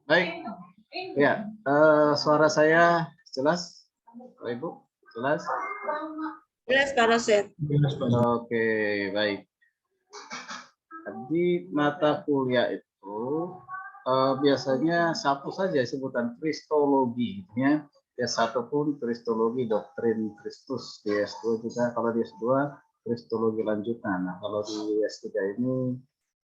Baik, ya, suara saya jelas, Bapak Ibu? Jelas? Jelas Pak Roset. Oke, baik. Di mata kuliah itu biasanya satu saja sebutan kristologi, ya. S1 pun kristologi doktrin Kristus, di S2 juga, kalau di S2 kristologi lanjutan. Nah, kalau di S3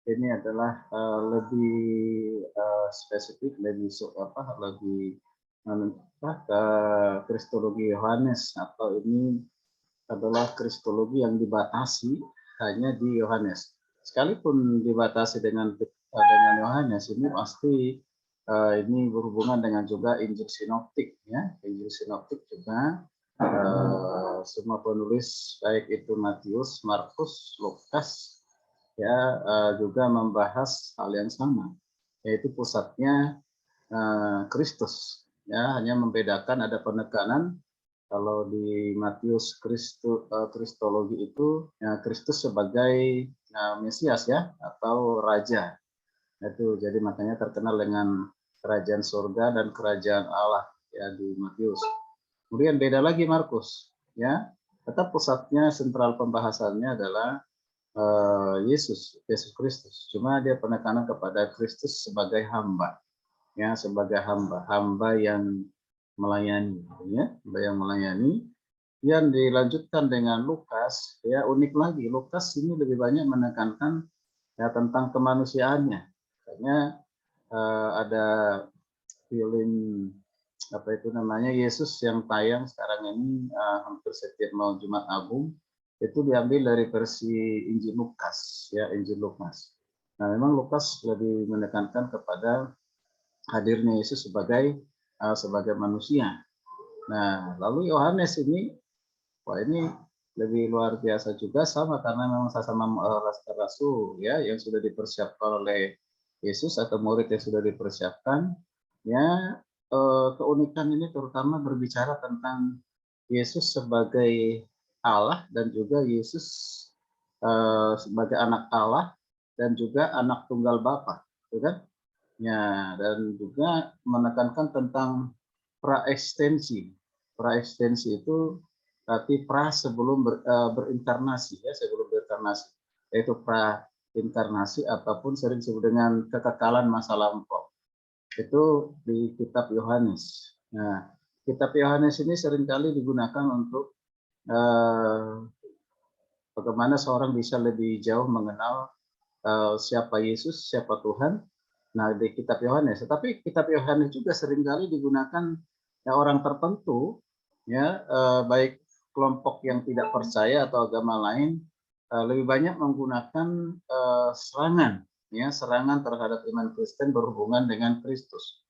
ini adalah lebih spesifik, lebih lebih ke kristologi Yohanes, atau ini adalah kristologi yang dibatasi hanya di Yohanes. Sekalipun dibatasi dengan Yohanes, ini pasti ini berhubungan dengan juga Injil Sinoptik, ya. Injil Sinoptik juga semua penulis baik itu Matius, Markus, Lukas, ya, juga membahas hal yang sama, yaitu pusatnya Kristus, ya. Hanya membedakan ada penekanan. Kalau di Matius kristologi itu ya, Kristus sebagai Mesias, ya, atau raja. Itu jadi makanya terkenal dengan kerajaan surga dan kerajaan Allah, ya, di Matius. Kemudian beda lagi Markus, ya. Tetap pusatnya sentral pembahasannya adalah Yesus Kristus. Cuma dia penekanan kepada Kristus sebagai hamba, ya, sebagai hamba yang melayani, ya, yang melayani. Yang dilanjutkan dengan Lukas, ya, unik lagi, Lukas ini lebih banyak menekankan ya tentang kemanusiaannya. Karena ada film apa itu namanya, Yesus yang tayang sekarang ini hampir setiap mau Jumat Agung, itu diambil dari versi Injil Lukas, ya, Injil Lukas. Nah, memang Lukas lebih menekankan kepada hadirnya Yesus sebagai manusia. Nah, lalu Yohanes ini, wah, ini lebih luar biasa juga, sama karena memang sama rasul, ya, yang sudah dipersiapkan oleh Yesus atau murid yang sudah dipersiapkan, ya. Keunikan ini terutama berbicara tentang Yesus sebagai Allah dan juga Yesus sebagai anak Allah dan juga anak tunggal Bapa, gitu kan? Ya, dan juga menekankan tentang praekstensi. Praekstensi itu berarti pra sebelum berinkarnasi, ya, sebelum berinkarnasi, yaitu prainkarnasi ataupun sering disebut dengan kekekalan masa lampau. Itu di kitab Yohanes. Nah, kitab Yohanes ini seringkali digunakan untuk bagaimana seorang bisa lebih jauh mengenal siapa Yesus, siapa Tuhan. Nah, di kitab Yohanes. Tetapi kitab Yohanes juga seringkali digunakan ya orang tertentu, ya, baik kelompok yang tidak percaya atau agama lain, lebih banyak menggunakan serangan, ya, serangan terhadap iman Kristen berhubungan dengan Kristus,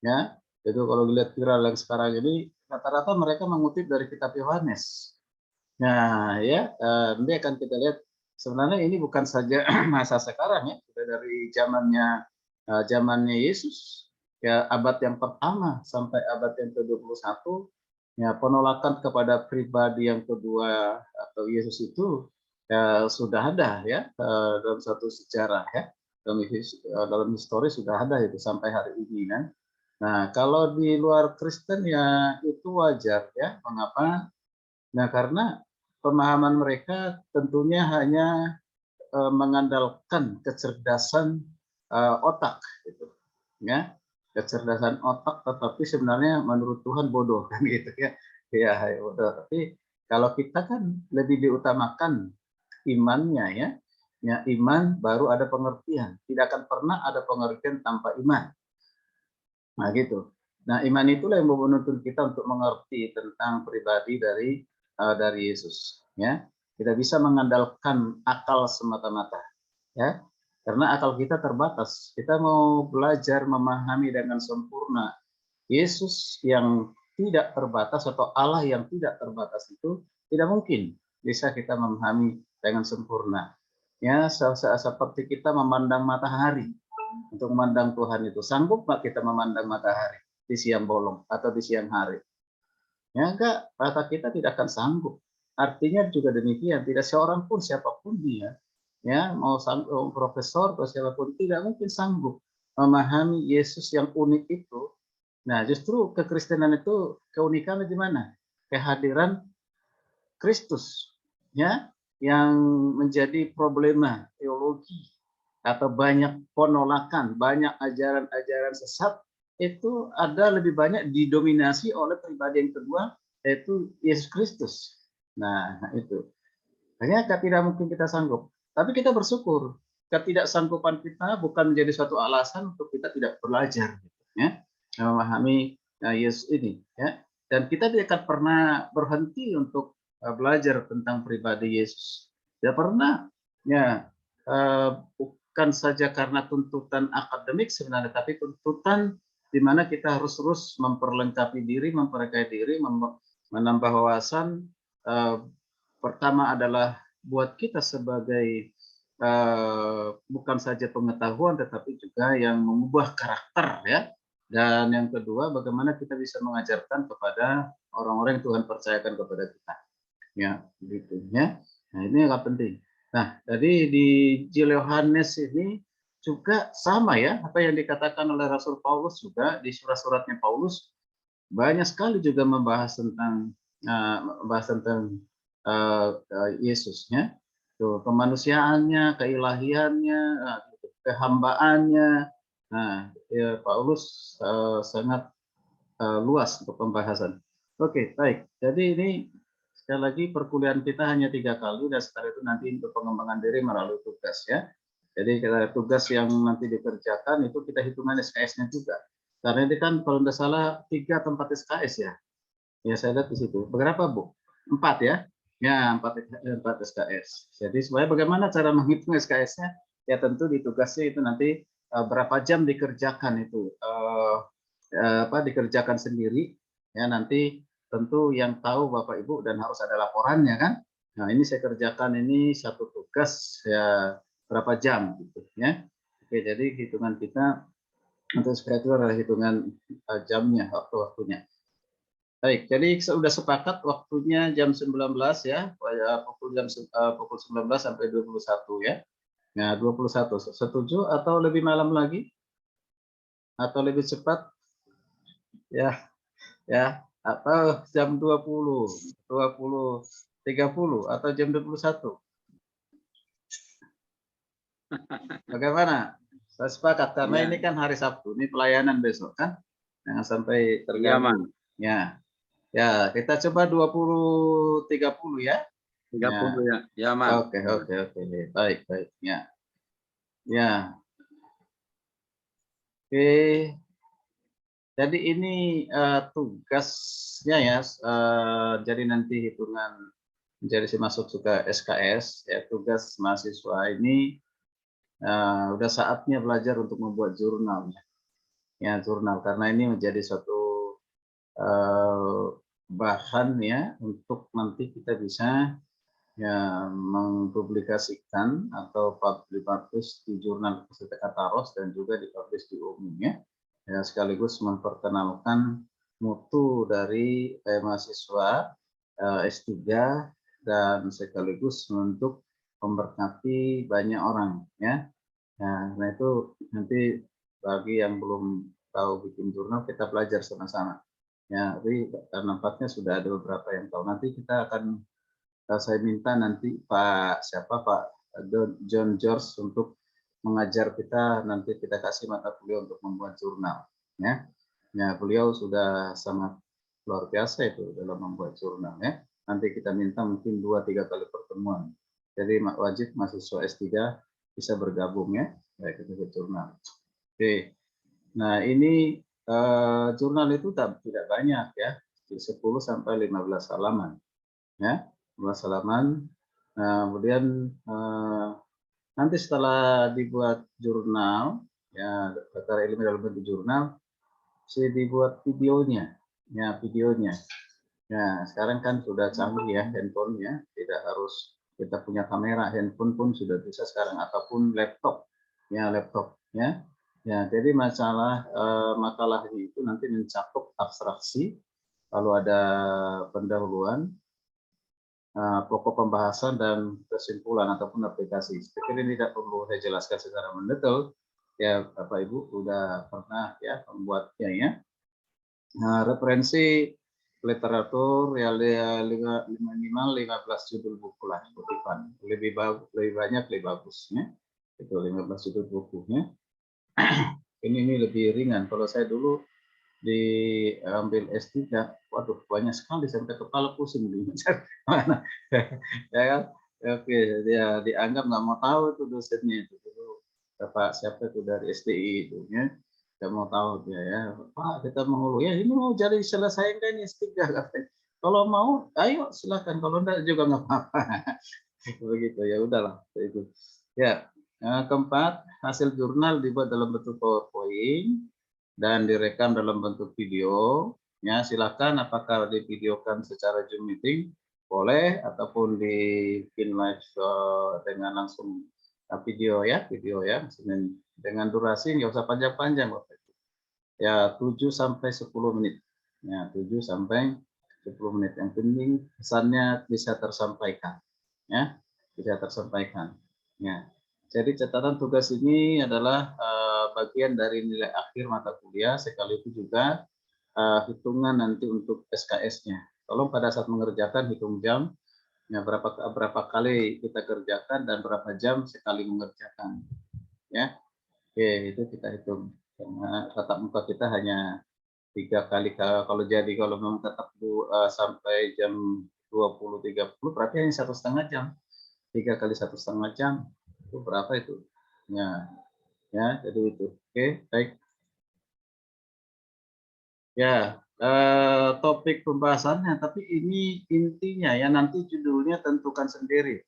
ya. Jadi kalau dilihat viral yang sekarang ini, rata-rata mereka mengutip dari kitab Yohanes. Nah, ya, nanti akan kita lihat sebenarnya ini bukan saja masa sekarang, ya, sudah dari zamannya Yesus, ya, abad yang pertama sampai abad yang ke-21, ya, penolakan kepada pribadi yang kedua atau Yesus itu ya sudah ada, ya, dalam satu sejarah, ya, dalam histori sudah ada itu sampai hari ini, kan. Nah, kalau di luar Kristen ya itu wajar, ya. Mengapa? Nah, karena pemahaman mereka tentunya hanya mengandalkan kecerdasan otak, gitu, ya, kecerdasan otak, tetapi sebenarnya menurut Tuhan bodoh, kan, gitu, ya, ya, bodoh. Tapi kalau kita kan lebih diutamakan imannya, ya, ya, iman baru ada pengertian. Tidak akan pernah ada pengertian tanpa iman. Nah, gitu. Nah, iman itulah yang menuntun kita untuk mengerti tentang pribadi dari Yesus, ya. Tidak bisa mengandalkan akal semata-mata, ya. Karena akal kita terbatas. Kita mau belajar memahami dengan sempurna Yesus yang tidak terbatas atau Allah yang tidak terbatas itu tidak mungkin bisa kita memahami dengan sempurna. Ya, seperti kita memandang matahari. Untuk memandang Tuhan itu sanggup nggak kita memandang matahari di siang bolong atau di siang hari? Ya enggak, mata kita tidak akan sanggup. Artinya juga demikian, tidak seorang pun siapapun dia, ya, mau profesor atau siapapun tidak mungkin sanggup memahami Yesus yang unik itu. Nah, justru kekristenan itu keunikannya di mana? Kehadiran Kristus, ya, yang menjadi problema teologi atau banyak penolakan, banyak ajaran-ajaran sesat itu ada lebih banyak didominasi oleh pribadi yang kedua, yaitu Yesus Kristus. Nah, itu. Ternyata tidak mungkin kita sanggup. Tapi kita bersyukur. Ketidaksanggupan kita bukan menjadi suatu alasan untuk kita tidak belajar, gitu, ya, memahami Yesus ini. Ya. Dan kita tidak akan pernah berhenti untuk belajar tentang pribadi Yesus. Tidak pernah. Ya, bukan saja karena tuntutan akademik sebenarnya, tapi tuntutan di mana kita harus terus memperlengkapi diri, memperkaya diri, menambah wawasan. Pertama adalah buat kita sebagai bukan saja pengetahuan tetapi juga yang mengubah karakter, ya. Dan yang kedua, bagaimana kita bisa mengajarkan kepada orang-orang yang Tuhan percayakan kepada kita, ya, begitu, ya. Nah, ini yang penting. Nah, tadi di Injil Yohanes ini juga sama, ya, apa yang dikatakan oleh Rasul Paulus juga di surat-suratnya Paulus banyak sekali juga membahas tentang Yesusnya, tuh, kemanusiaannya, keilahiannya, kehambaannya. Nah, ya, Paulus sangat luas untuk pembahasan. Oke, baik. Jadi ini sekali lagi perkuliahan kita hanya 3 kali dan setelah itu nanti untuk pengembangan diri melalui tugas, ya. Jadi tugas yang nanti dikerjakan itu kita hitungan SKS-nya juga. Karena ini kan kalau tidak salah 3 tempat SKS, ya. Ya, saya lihat di situ. Berapa, Bu? 4, ya? Ya, 4 SKS. Jadi supaya bagaimana cara menghitung SKS-nya? Ya tentu di tugasnya itu nanti berapa jam dikerjakan itu. Dikerjakan sendiri, ya, nanti tentu yang tahu Bapak Ibu dan harus ada laporannya, kan. Nah, ini saya kerjakan ini satu tugas ya berapa jam gitu, ya. Oke, jadi hitungan kita untuk SKS itu adalah hitungan jamnya, waktu-waktunya. Baik, jadi sudah sepakat waktunya jam 19, ya, pukul 19 sampai 21, ya. Nah, 21 setuju atau lebih malam lagi? Atau lebih cepat? Ya, ya, atau jam 20, 30 atau jam 21? Bagaimana? Saya sepakat karena ini kan hari Sabtu, ini pelayanan besok, kan. Jangan sampai terganggu. Ya. Ya, kita coba 20.30, ya. 30, ya. Ya, Mas. Oke. Baik. Ya. Ya. Oke. Jadi ini tugasnya, ya. Jadi nanti hitungan jadi masuk juga SKS, ya, tugas mahasiswa ini udah saatnya belajar untuk membuat jurnal, ya. Ya, jurnal karena ini menjadi suatu bahan, ya, untuk nanti kita bisa, ya, mempublikasikan atau publish di jurnal Kataros dan juga dipublish di UMI, ya. Ya, sekaligus memperkenalkan mutu dari mahasiswa S3 dan sekaligus untuk memberkati banyak orang, ya. Nah, itu nanti bagi yang belum tahu bikin jurnal kita belajar sama-sama. Ya, tapi nampaknya sudah ada beberapa yang tahu. Nanti kita akan saya minta nanti Pak John George untuk mengajar kita, nanti kita kasih mata kuliah untuk membuat jurnal, ya. Ya, beliau sudah sangat luar biasa itu dalam membuat jurnal, ya. Nanti kita minta mungkin 2-3 kali pertemuan. Jadi wajib mahasiswa S3 bisa bergabung, ya, baik itu jurnal. Oke. Nah, ini jurnal itu tidak banyak, ya. 10 sampai 15 halaman, ya. 15 halaman. Nah, kemudian nanti setelah dibuat jurnal, ya, daftar ilmu dalam bentuk jurnal, bisa dibuat videonya, ya, videonya. Nah, sekarang kan sudah canggih, ya, handphone, ya, tidak harus kita punya kamera, handphone pun sudah bisa sekarang, ataupun laptop, ya, laptop, ya. Ya, jadi makalah itu nanti mencakup abstraksi, lalu ada pendahuluan, pokok pembahasan dan kesimpulan ataupun aplikasi. Saya kira ini tidak perlu saya jelaskan secara mendetail, ya Bapak Ibu udah pernah ya membuatnya ya. Nah, referensi literatur ya minimal 15 judul buku lah kutipan. Lebih banyak lebih bagusnya. Itu 15 judul bukunya. Ini lebih ringan. Kalau saya dulu diambil S3, waduh banyak sekali sampai kepala pusing mana. Ya kan? Oke, dia dianggap nggak mau tahu itu dosennya itu. Bapak siapa itu dari SDI itu ya. Nggak mau tahu dia ya. Pak, kita mau ya ini mau jadi selesaikan ini S3 katanya. Kalau mau, ayo silakan. Kalau enggak juga nggak apa-apa. Begitu ya udahlah itu. Ya, keempat, hasil jurnal dibuat dalam bentuk PowerPoint dan direkam dalam bentuk video. Ya, silakan apakah divideokan secara Zoom meeting boleh ataupun di pin live dengan langsung video ya dengan durasi nggak usah panjang-panjang ya 7 sampai 10 menit ya 7 sampai 10 menit yang penting pesannya bisa tersampaikan ya bisa tersampaikan ya. Jadi catatan tugas ini adalah bagian dari nilai akhir mata kuliah sekaligus juga hitungan nanti untuk SKS-nya. Tolong pada saat mengerjakan hitung jam ya berapa kali kita kerjakan dan berapa jam sekali mengerjakan ya. Oke, itu kita hitung karena tatap muka kita hanya 3 kali kalau memang tetap sampai jam 20.30 berarti hanya 1,5 jam. 3 kali 1,5 jam itu berapa itu ya jadi itu oke baik ya topik pembahasannya tapi ini intinya ya nanti judulnya tentukan sendiri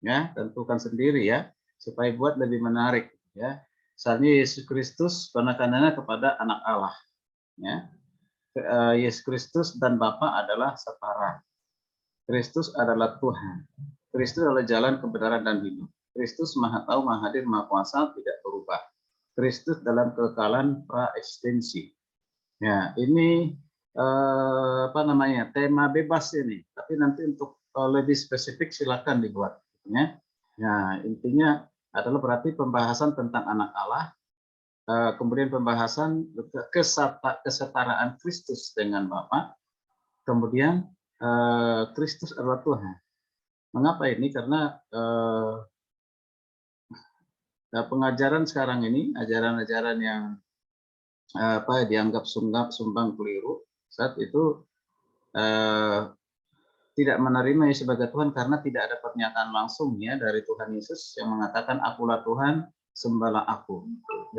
ya tentukan sendiri ya supaya buat lebih menarik ya misalnya Yesus Kristus penekanannya kepada anak Allah ya Yesus Kristus dan Bapa adalah setara. Kristus adalah Tuhan. Kristus adalah jalan kebenaran dan hidup. Kristus Maha Tahu, Maha Hadir, Maha Kuasa, tidak berubah. Kristus dalam kekekalan praeksistensi. Ya, ini apa namanya? Tema bebas ini. Tapi nanti untuk lebih spesifik silakan dibuat ya. Nah, intinya adalah berarti pembahasan tentang anak Allah, kemudian pembahasan kesetaraan Kristus dengan Bapa, kemudian Kristus adalah Tuhan. Mengapa ini? Karena pengajaran sekarang ini, ajaran-ajaran yang dianggap sumbang keliru, saat itu tidak menerima Yesus sebagai Tuhan karena tidak ada pernyataan langsung ya dari Tuhan Yesus yang mengatakan akulah Tuhan, sembahlah aku.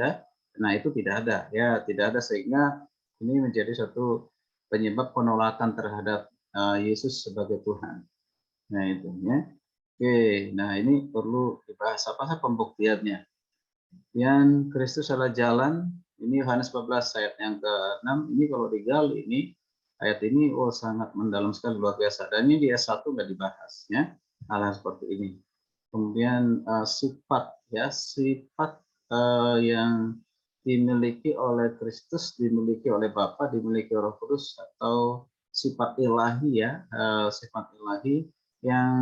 Ya, nah itu tidak ada, ya tidak ada sehingga ini menjadi satu penyebab penolakan terhadap Yesus sebagai Tuhan. Nah itu ya. Oke, nah ini perlu dibahas apa pembuktiannya. Yang Kristus adalah jalan, ini Yohanes 14 ayat yang ke-6, ini kalau digali ini ayat ini sangat mendalam sekali luar biasa. Dan ini di ayat 1 nggak dibahas ya, hal-hal seperti ini. Kemudian sifat yang dimiliki oleh Kristus, dimiliki oleh Bapa, dimiliki Roh Kudus atau sifat ilahi ya, sifat ilahi yang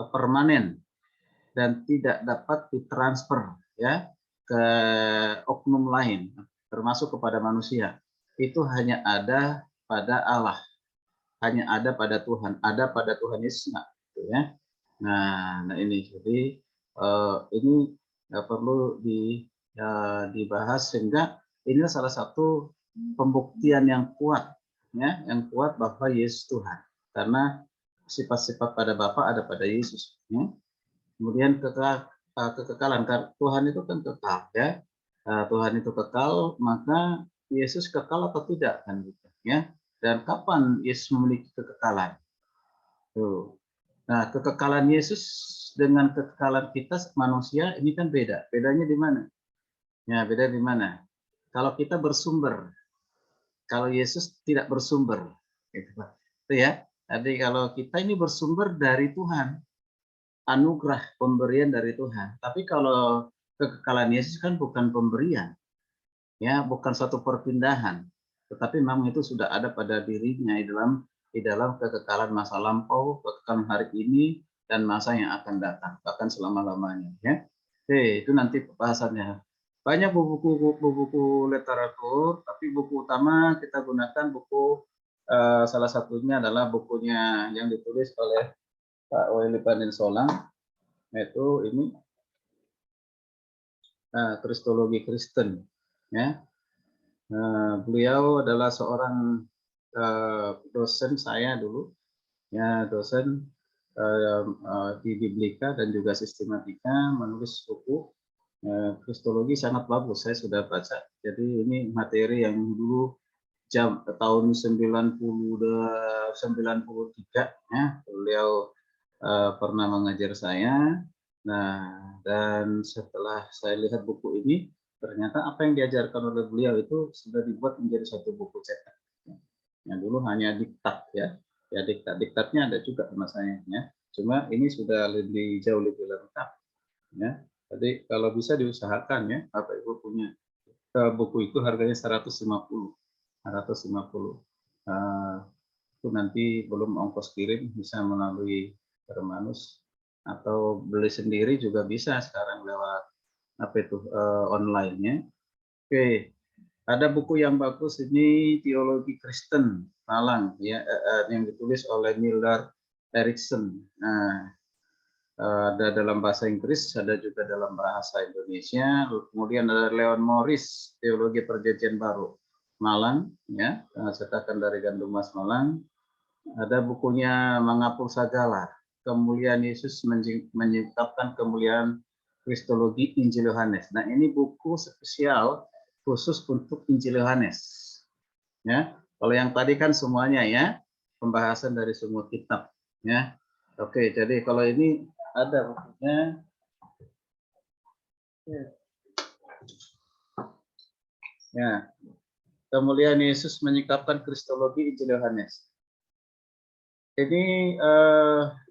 permanen dan tidak dapat ditransfer ya ke oknum lain termasuk kepada manusia. Itu hanya ada pada Allah, hanya ada pada Tuhan, ada pada Tuhan Yesus gitu ya. Nah ini jadi ini perlu dibahas sehingga ini salah satu pembuktian yang kuat ya, yang kuat bahwa Yesus Tuhan karena sifat-sifat pada Bapa ada pada Yesus ya. Kemudian kekekalan Tuhan itu kan kekal ya. Tuhan itu kekal, maka Yesus kekal atau tidak kan gitu ya. Dan kapan Yesus memiliki kekekalan? Tuh. Nah, kekekalan Yesus dengan kekekalan kita manusia ini kan beda. Bedanya di mana? Ya, beda di mana? Kalau kita bersumber, kalau Yesus tidak bersumber, gitu. Itu ya. Jadi kalau kita ini bersumber dari Tuhan, anugerah pemberian dari Tuhan. Tapi kalau kekekalan Yesus kan bukan pemberian, ya bukan satu perpindahan, tetapi memang itu sudah ada pada dirinya di dalam kekekalan masa lampau, kekekalan hari ini dan masa yang akan datang, bahkan selama-lamanya. Ya, oke itu nanti pembahasannya. banyak buku literatur, tapi buku utama kita gunakan buku salah satunya adalah bukunya yang ditulis oleh Pak Willy Paninsolang, yaitu ini Kristologi Kristen. Ya, beliau adalah seorang dosen saya dulu, ya dosen di Biblika dan juga sistematika, menulis buku Kristologi sangat bagus, saya sudah baca. Jadi ini materi yang dulu tahun 93 ya, beliau pernah mengajar saya. Nah, dan setelah saya lihat buku ini, ternyata apa yang diajarkan oleh beliau itu sudah dibuat menjadi satu buku cetak. Yang dulu hanya diktat ya, diktatnya ada juga sama saya ya. Cuma ini sudah jauh lebih lengkap ya. Jadi kalau bisa diusahakan ya, Bapak Ibu punya buku itu harganya 150. Itu nanti belum ongkos kirim, bisa melalui Termanus atau beli sendiri juga bisa sekarang lewat online ya. Oke, ada buku yang bagus ini Teologi Kristen Malang ya, yang ditulis oleh Millar Erickson. Nah, ada dalam bahasa Inggris, ada juga dalam bahasa Indonesia. Kemudian ada Leon Morris, Teologi Perjanjian Baru, Malang, ya, cetakan dari Gandum Mas Malang. Ada bukunya Mengapur Sagala, Kemuliaan Yesus Menyingkapkan Kemuliaan Kristologi Injil Yohanes. Nah, ini buku spesial khusus untuk Injil Yohanes. Ya, kalau yang tadi kan semuanya ya, pembahasan dari semua kitab. Ya, oke. Jadi kalau ini ada bukunya. Ya, Kemuliaan Yesus Menyingkapkan Kristologi Injil Yohanes. Ini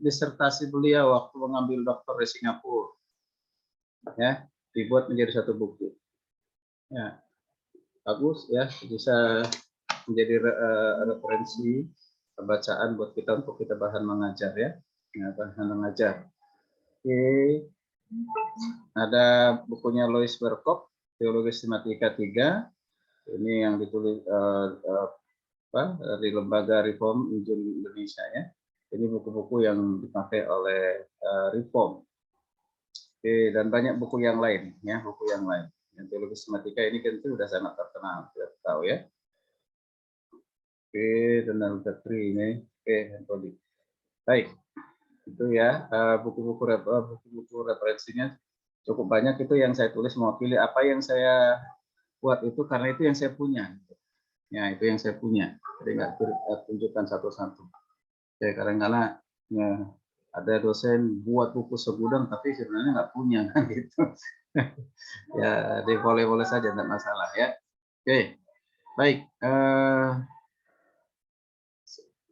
disertasi beliau waktu mengambil doktor di Singapura. Ya, dibuat menjadi satu buku. Ya, bagus ya, bisa menjadi referensi pembacaan buat kita untuk kita bahan mengajar ya. Ya, bahan mengajar. Oke. Ada bukunya Lois Berkop, Teologi Sistematika 3. Ini yang ditulis dari Lembaga Reform Injil Indonesia ya. Ini buku-buku yang dipakai oleh Reform. Oke, dan banyak buku yang lain ya, buku yang lain. Yang Teologi Sistematika ini kan itu sudah sangat terkenal, kita tahu ya. Oke, dan Petri ini. Oke, Todi. Baik. Itu ya, buku-buku referensinya cukup banyak, itu yang saya tulis mewakili apa yang saya buat itu karena itu yang saya punya. Ya, itu yang saya punya. Jadi nggak tunjukkan satu-satu. Ya, kadang-kadang ya, ada dosen buat buku segudang tapi sebenarnya nggak punya kan gitu. Ya, dia boleh-boleh saja, tidak masalah ya. Oke, baik.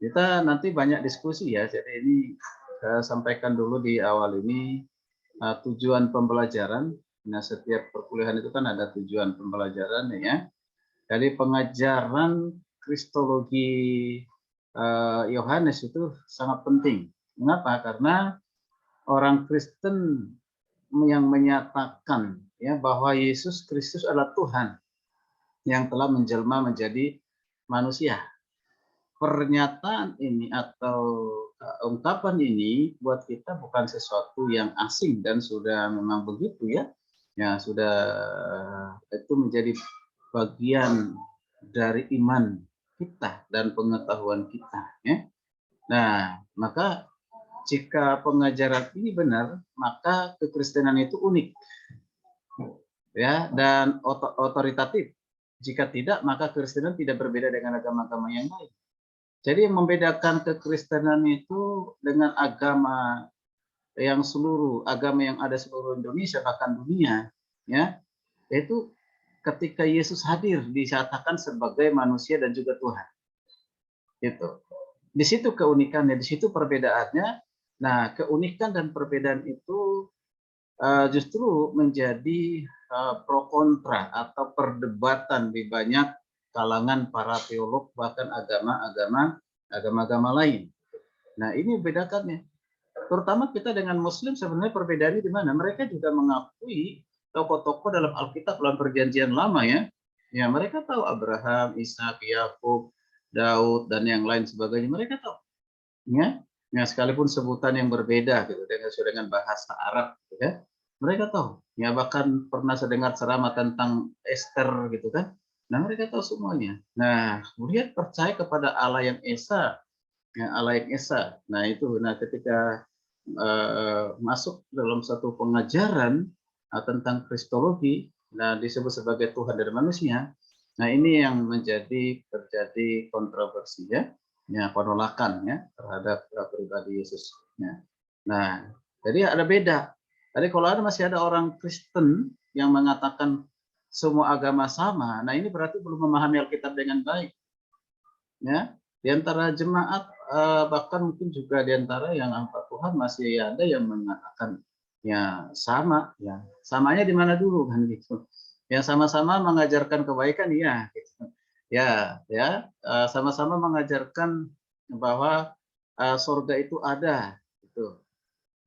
Kita nanti banyak diskusi ya. Jadi ini saya sampaikan dulu di awal ini tujuan pembelajaran. Nah, setiap perkuliahan itu kan ada tujuan pembelajaran ya. Jadi pengajaran Kristologi Yohanes itu sangat penting. Mengapa? Karena orang Kristen yang menyatakan ya bahwa Yesus Kristus adalah Tuhan yang telah menjelma menjadi manusia. Pernyataan ini atau ungkapan ini buat kita bukan sesuatu yang asing dan sudah memang begitu ya. Ya sudah, itu menjadi bagian dari iman kita dan pengetahuan kita ya. Nah, maka jika pengajaran ini benar, maka kekristenan itu unik ya dan otoritatif. Jika tidak, maka kekristenan tidak berbeda dengan agama-agama yang lain. Jadi yang membedakan kekristenan itu dengan agama yang agama yang ada seluruh Indonesia bahkan dunia ya, yaitu ketika Yesus hadir dinyatakan sebagai manusia dan juga Tuhan. Itu. Di situ keunikannya, di situ perbedaannya. Nah, keunikan dan perbedaan itu justru menjadi pro kontra atau perdebatan di banyak kalangan para teolog bahkan agama-agama lain. Nah, ini membedakannya. Terutama kita dengan Muslim sebenarnya perbedaannya di mana? Mereka juga mengakui tokoh-tokoh dalam Alkitab dalam Perjanjian Lama ya. Ya, mereka tahu Abraham, Ishak, Yakub, Daud dan yang lain sebagainya. Mereka tahu. Ya. Ya, sekalipun sebutan yang berbeda gitu dengan bahasa Arab gitu ya. Mereka tahu. Ya, bahkan pernah saya dengar ceramah tentang Esther gitu kan. Nah, mereka tahu semuanya. Nah, kemudian percaya kepada Allah yang Esa, ya, Allah yang Esa. Nah, itu. Nah, ketika masuk dalam satu pengajaran tentang kristologi, nah disebut sebagai Tuhan dan manusia. Nah, ini yang terjadi kontroversi ya, penolakan ya terhadap pribadi Yesus. Ya. Nah, jadi ada beda. Jadi kalau masih ada orang Kristen yang mengatakan semua agama sama, nah ini berarti belum memahami Alkitab dengan baik. Ya, di antara jemaat bahkan mungkin juga di antara yang hamba Tuhan masih ada yang mengatakan ya sama, ya samanya di mana dulu kan gitu. Yang sama-sama mengajarkan kebaikan ya, gitu. Ya, sama-sama mengajarkan bahwa surga itu ada, gitu.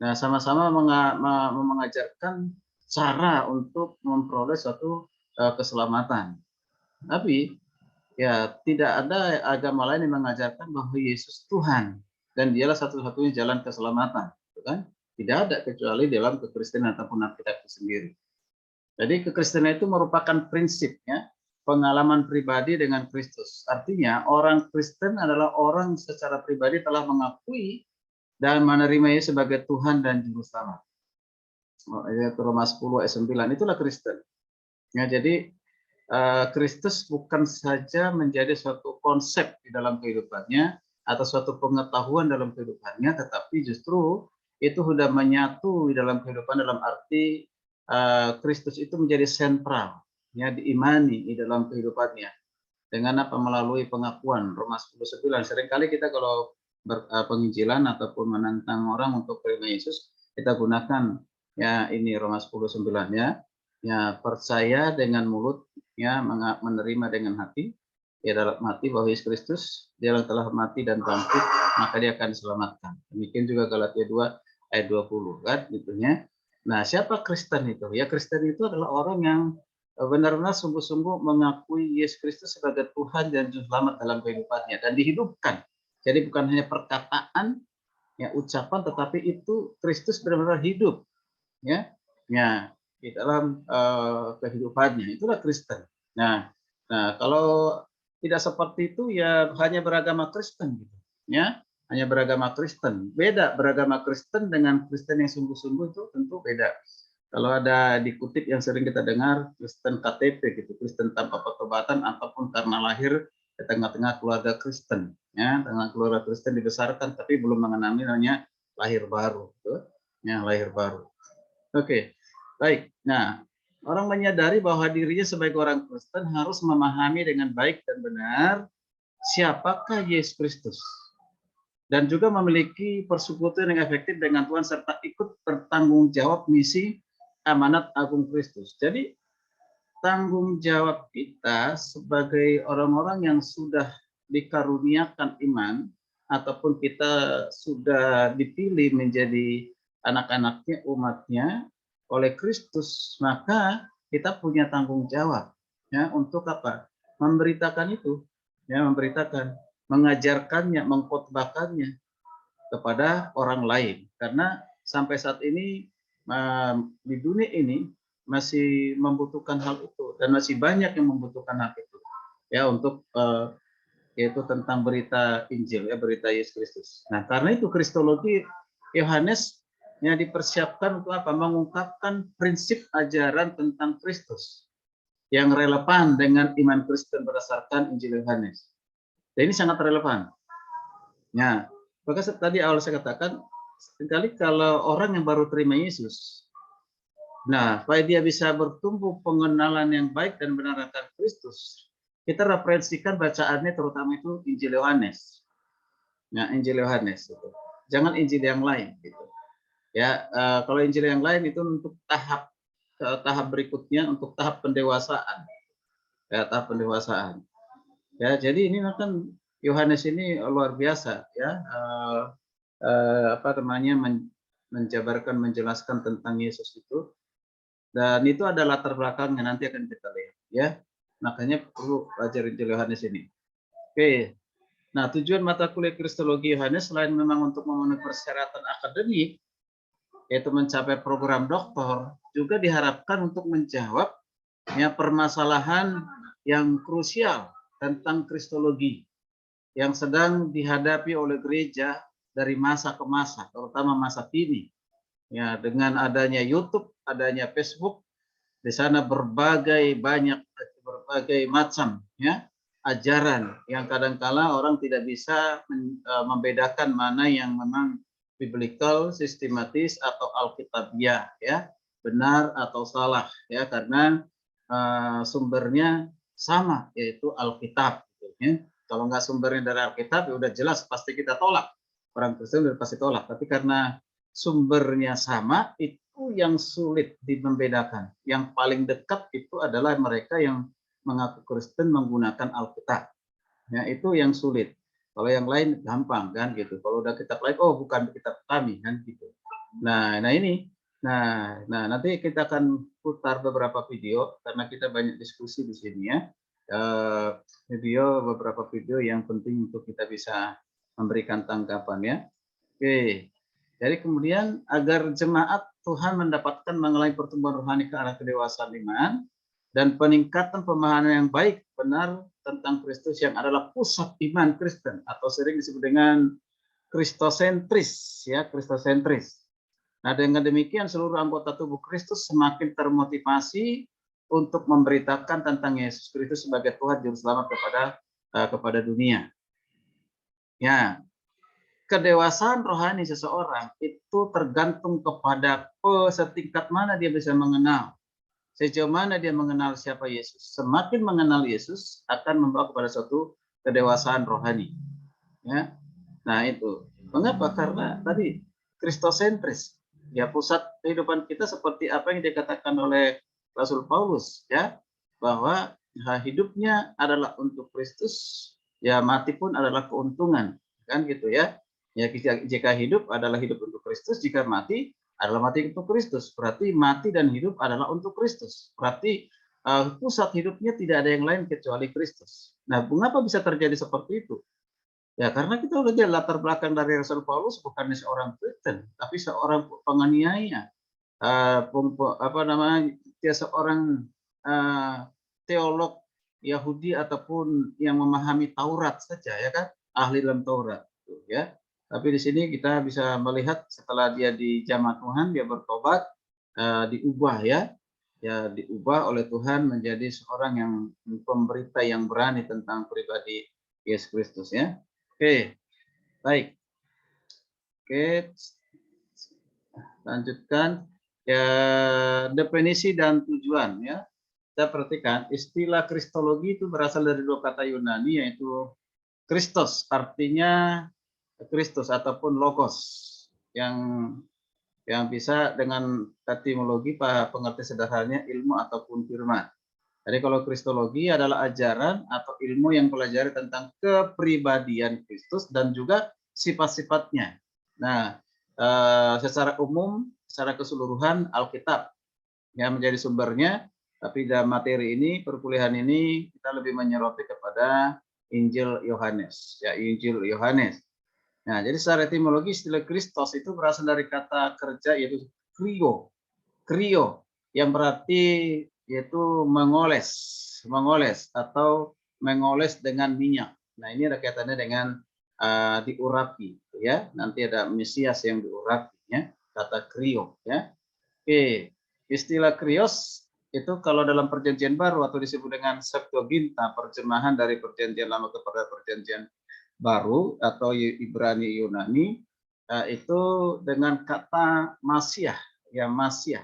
Nah, sama-sama mengajarkan cara untuk memperoleh suatu keselamatan. Tapi ya, tidak ada agama lain yang mengajarkan bahwa Yesus Tuhan dan dialah satu-satunya jalan keselamatan, gitu kan? Tidak ada kecuali dalam kekristenan ataupun Alkitab itu sendiri. Jadi kekristenan itu merupakan prinsipnya pengalaman pribadi dengan Kristus. Artinya orang Kristen adalah orang secara pribadi telah mengakui dan menerima Yesus sebagai Tuhan dan Juru Selamat. Roma 10 ayat 9 itulah Kristen. Ya, jadi Kristus bukan saja menjadi suatu konsep di dalam kehidupannya atau suatu pengetahuan dalam kehidupannya, tetapi justru itu sudah menyatu di dalam kehidupan dalam arti Kristus itu menjadi sentral, ya diimani di dalam kehidupannya. Dengan apa? Melalui pengakuan Roma 10:9. Seringkali kita kalau penginjilan ataupun menantang orang untuk terima Yesus, kita gunakan ya ini Roma 10:9 ya. Ya, percaya dengan mulut, ya menerima dengan hati, ya dalam hati bahwa Yesus Kristus dia telah mati dan bangkit, maka dia akan diselamatkan. Demikian juga Galatia 2 ayat 20 kan gitu ya. Nah, siapa Kristen itu? Ya, Kristen itu adalah orang yang benar-benar sungguh-sungguh mengakui Yesus Kristus sebagai Tuhan dan Juru Selamat dalam kehidupannya dan dihidupkan. Jadi bukan hanya perkataan, ya ucapan, tetapi itu Kristus benar-benar hidup, ya. Ya, di dalam kehidupannya itulah Kristen. Nah, kalau tidak seperti itu ya hanya beragama Kristen gitu, ya hanya beragama Kristen. Beda beragama Kristen dengan Kristen yang sungguh-sungguh itu tentu beda. Kalau ada dikutip yang sering kita dengar Kristen KTP gitu, Kristen tanpa pertobatan ataupun karena lahir di tengah-tengah keluarga Kristen, ya tengah keluarga Kristen dibesarkan tapi belum mengalami namanya lahir baru, gitu. Ya lahir baru. Oke, baik. Nah, orang menyadari bahwa dirinya sebagai orang Kristen harus memahami dengan baik dan benar siapakah Yesus Kristus. Dan juga memiliki persekutuan yang efektif dengan Tuhan serta ikut bertanggung jawab misi amanat agung Kristus. Jadi, tanggung jawab kita sebagai orang-orang yang sudah dikaruniakan iman ataupun kita sudah dipilih menjadi anak-anaknya, umatnya oleh Kristus, maka kita punya tanggung jawab ya untuk apa? Memberitakan itu, ya memberitakan, mengajarkannya, mengkhotbahkannya kepada orang lain. Karena sampai saat ini di dunia ini masih membutuhkan hal itu dan masih banyak yang membutuhkan hal itu ya untuk yaitu tentang berita Injil ya berita Yesus Kristus. Nah, karena itu kristologi Yohanes yang dipersiapkan untuk apa? Mengungkapkan prinsip ajaran tentang Kristus yang relevan dengan iman Kristen berdasarkan Injil Yohanes. Dan ini sangat relevan. Nah, maka tadi awal saya katakan, sekali kalau orang yang baru terima Yesus, nah, supaya dia bisa bertumbuh pengenalan yang baik dan benar akan Kristus, kita referensikan bacaannya terutama itu Injil Yohanes. Nah, Injil Yohanes itu. Jangan Injil yang lain gitu. Ya, kalau Injil yang lain itu untuk tahap berikutnya untuk tahap pendewasaan. Ya, tahap pendewasaan. Ya, jadi ini kan Yohanes ini luar biasa ya. Apa namanya menjabarkan menjelaskan tentang Yesus itu Dan itu ada latar belakangnya, nanti akan kita lihat ya. Makanya perlu belajar Injil Yohanes ini. Oke. Nah, tujuan mata kuliah Kristologi Yohanes selain memang untuk memenuhi persyaratan akademik, yaitu mencapai program doktor, juga diharapkan untuk menjawab ya permasalahan yang krusial tentang Kristologi yang sedang dihadapi oleh gereja dari masa ke masa, terutama masa kini. Ya, dengan adanya YouTube, adanya Facebook, di sana berbagai macam ya ajaran yang kadang-kala orang tidak bisa membedakan mana yang memang biblical, sistematis atau alkitabiah ya, benar atau salah ya, karena sumbernya sama, yaitu Alkitab gitu, ya. Kalau nggak sumbernya dari Alkitab ya udah jelas pasti kita tolak. Orang Kristen udah pasti tolak, tapi karena sumbernya sama, itu yang sulit membedakan. Yang paling dekat itu adalah mereka yang mengaku Kristen menggunakan Alkitab. Ya, itu yang sulit. Kalau yang lain gampang kan gitu. Kalau udah kitab lain, oh bukan kitab kami kan gitu. Nah ini. Nah, nanti kita akan putar beberapa video karena kita banyak diskusi di sini ya. Beberapa video yang penting untuk kita bisa memberikan tanggapan ya. Oke. Jadi kemudian agar jemaat Tuhan mendapatkan mengalami pertumbuhan rohani ke arah kedewasaan iman dan peningkatan pemahaman yang baik benar tentang Kristus yang adalah pusat iman Kristen atau sering disebut dengan kristosentris ya, kristosentris. Nah, dengan demikian seluruh anggota tubuh Kristus semakin termotivasi untuk memberitakan tentang Yesus Kristus sebagai Tuhan juru selamat kepada dunia. Ya, kedewasaan rohani seseorang itu tergantung kepada setingkat mana dia bisa mengenal, sejauh mana dia mengenal siapa Yesus. Semakin mengenal Yesus akan membawa kepada suatu kedewasaan rohani. Ya, nah itu mengapa? Karena tadi kristosentris, ya pusat kehidupan kita seperti apa yang dikatakan oleh Rasul Paulus, ya, bahwa hidupnya adalah untuk Kristus, ya mati pun adalah keuntungan, kan gitu ya. Ya, jika hidup adalah hidup untuk Kristus, jika mati adalah mati untuk Kristus. Berarti mati dan hidup adalah untuk Kristus. Berarti pusat hidupnya tidak ada yang lain kecuali Kristus. Nah, mengapa bisa terjadi seperti itu? Ya, karena kita udah lihat latar belakang dari Rasul Paulus bukan seorang Kristen, tapi seorang penganiaya, dia seorang teolog Yahudi ataupun yang memahami Taurat saja, ya kan, ahli dalam Taurat, ya. Tapi di sini kita bisa melihat setelah dia dijamah Tuhan, dia bertobat, diubah diubah oleh Tuhan menjadi seorang yang pemberita yang berani tentang pribadi Yesus Kristus ya. Oke, baik. Oke, lanjutkan ya, definisi dan tujuan ya. Kita perhatikan istilah kristologi itu berasal dari dua kata Yunani yaitu Kristos, artinya Kristus ataupun logos yang bisa dengan etimologi pengertian sederhananya ilmu ataupun firman. Jadi kalau kristologi adalah ajaran atau ilmu yang pelajari tentang kepribadian Kristus dan juga sifat-sifatnya. Nah, secara umum, secara keseluruhan Alkitab yang menjadi sumbernya, tapi dalam materi ini, perkuliahan ini kita lebih menyoroti kepada Injil Yohanes, ya Injil Yohanes. Nah, jadi secara etimologi istilah Kristos itu berasal dari kata kerja yaitu krio, yang berarti yaitu mengoles atau mengoles dengan minyak. Nah, ini ada kaitannya dengan diurapi, ya. Nanti ada Mesias yang diurapi, ya. Kata krio, ya. Oke, istilah krios itu kalau dalam Perjanjian Baru atau disebut dengan Septuaginta, terjemahan dari Perjanjian Lama kepada Perjanjian Baru atau Ibrani Yunani, itu dengan kata Masiah, ya Masiah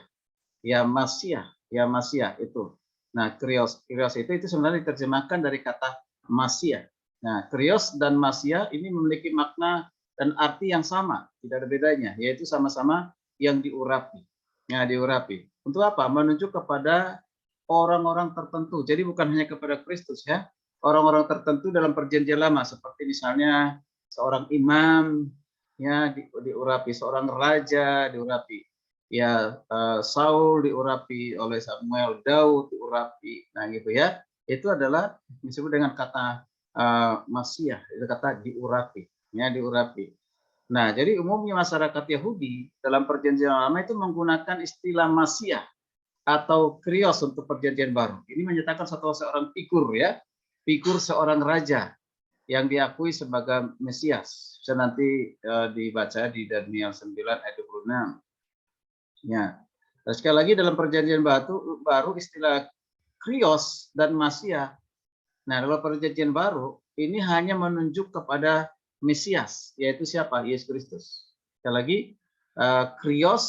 itu. Nah, krios itu sebenarnya diterjemahkan dari kata Masiah. Nah, krios dan Masiah ini memiliki makna dan arti yang sama, tidak ada bedanya, yaitu sama-sama yang diurapi. Ya, diurapi. Untuk apa? Menunjuk kepada orang-orang tertentu. Jadi bukan hanya kepada Kristus ya. Orang-orang tertentu dalam Perjanjian Lama seperti misalnya seorang imam ya diurapi, seorang raja diurapi. ya Saul diurapi oleh Samuel, Daud diurapi, nah gitu ya. Itu adalah disebut dengan kata Masiah, itu kata diurapi, ya diurapi. Nah, jadi umumnya masyarakat Yahudi dalam Perjanjian Lama itu menggunakan istilah Masiah atau Krios untuk Perjanjian Baru. Ini menyatakan seorang figur ya, figur seorang raja yang diakui sebagai Mesias. Bisa nanti dibaca di Daniel 9 ayat 26. Ya. Dan sekali lagi dalam Perjanjian Baru istilah Krios dan Masiah. Nah, dalam Perjanjian Baru ini hanya menunjuk kepada Mesias, yaitu siapa? Yesus Kristus. Sekali lagi, Krios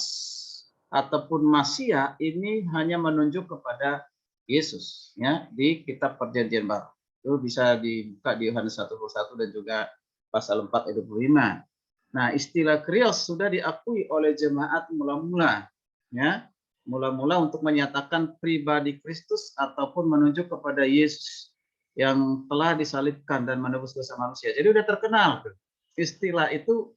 ataupun Masiah ini hanya menunjuk kepada Yesus, ya, di Kitab Perjanjian Baru. Itu bisa dibuka di Yohanes 1:1 dan juga pasal 4 ayat 25. Nah, istilah Krios sudah diakui oleh jemaat mula-mula, ya, mula-mula untuk menyatakan pribadi Kristus ataupun menunjuk kepada Yesus yang telah disalibkan dan menebus dosa manusia. Jadi sudah terkenal istilah itu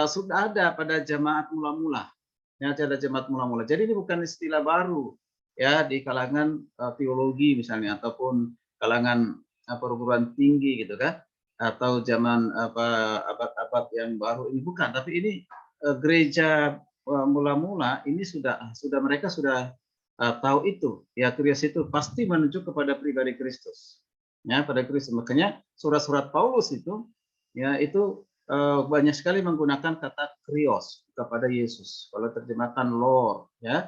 sudah ada pada jemaat mula-mula, ya, ada jemaat mula-mula. Jadi ini bukan istilah baru ya di kalangan teologi misalnya ataupun kalangan perguruan tinggi gitu kan, atau zaman abad-abad yang baru ini, bukan, tapi ini gereja mula-mula ini sudah mereka sudah tahu itu ya, Krios itu pasti menunjuk kepada pribadi Kristus, ya, pada Kristus. Makanya surat-surat Paulus itu ya itu banyak sekali menggunakan kata Krios kepada Yesus. Kalau terjemahkan Lord ya,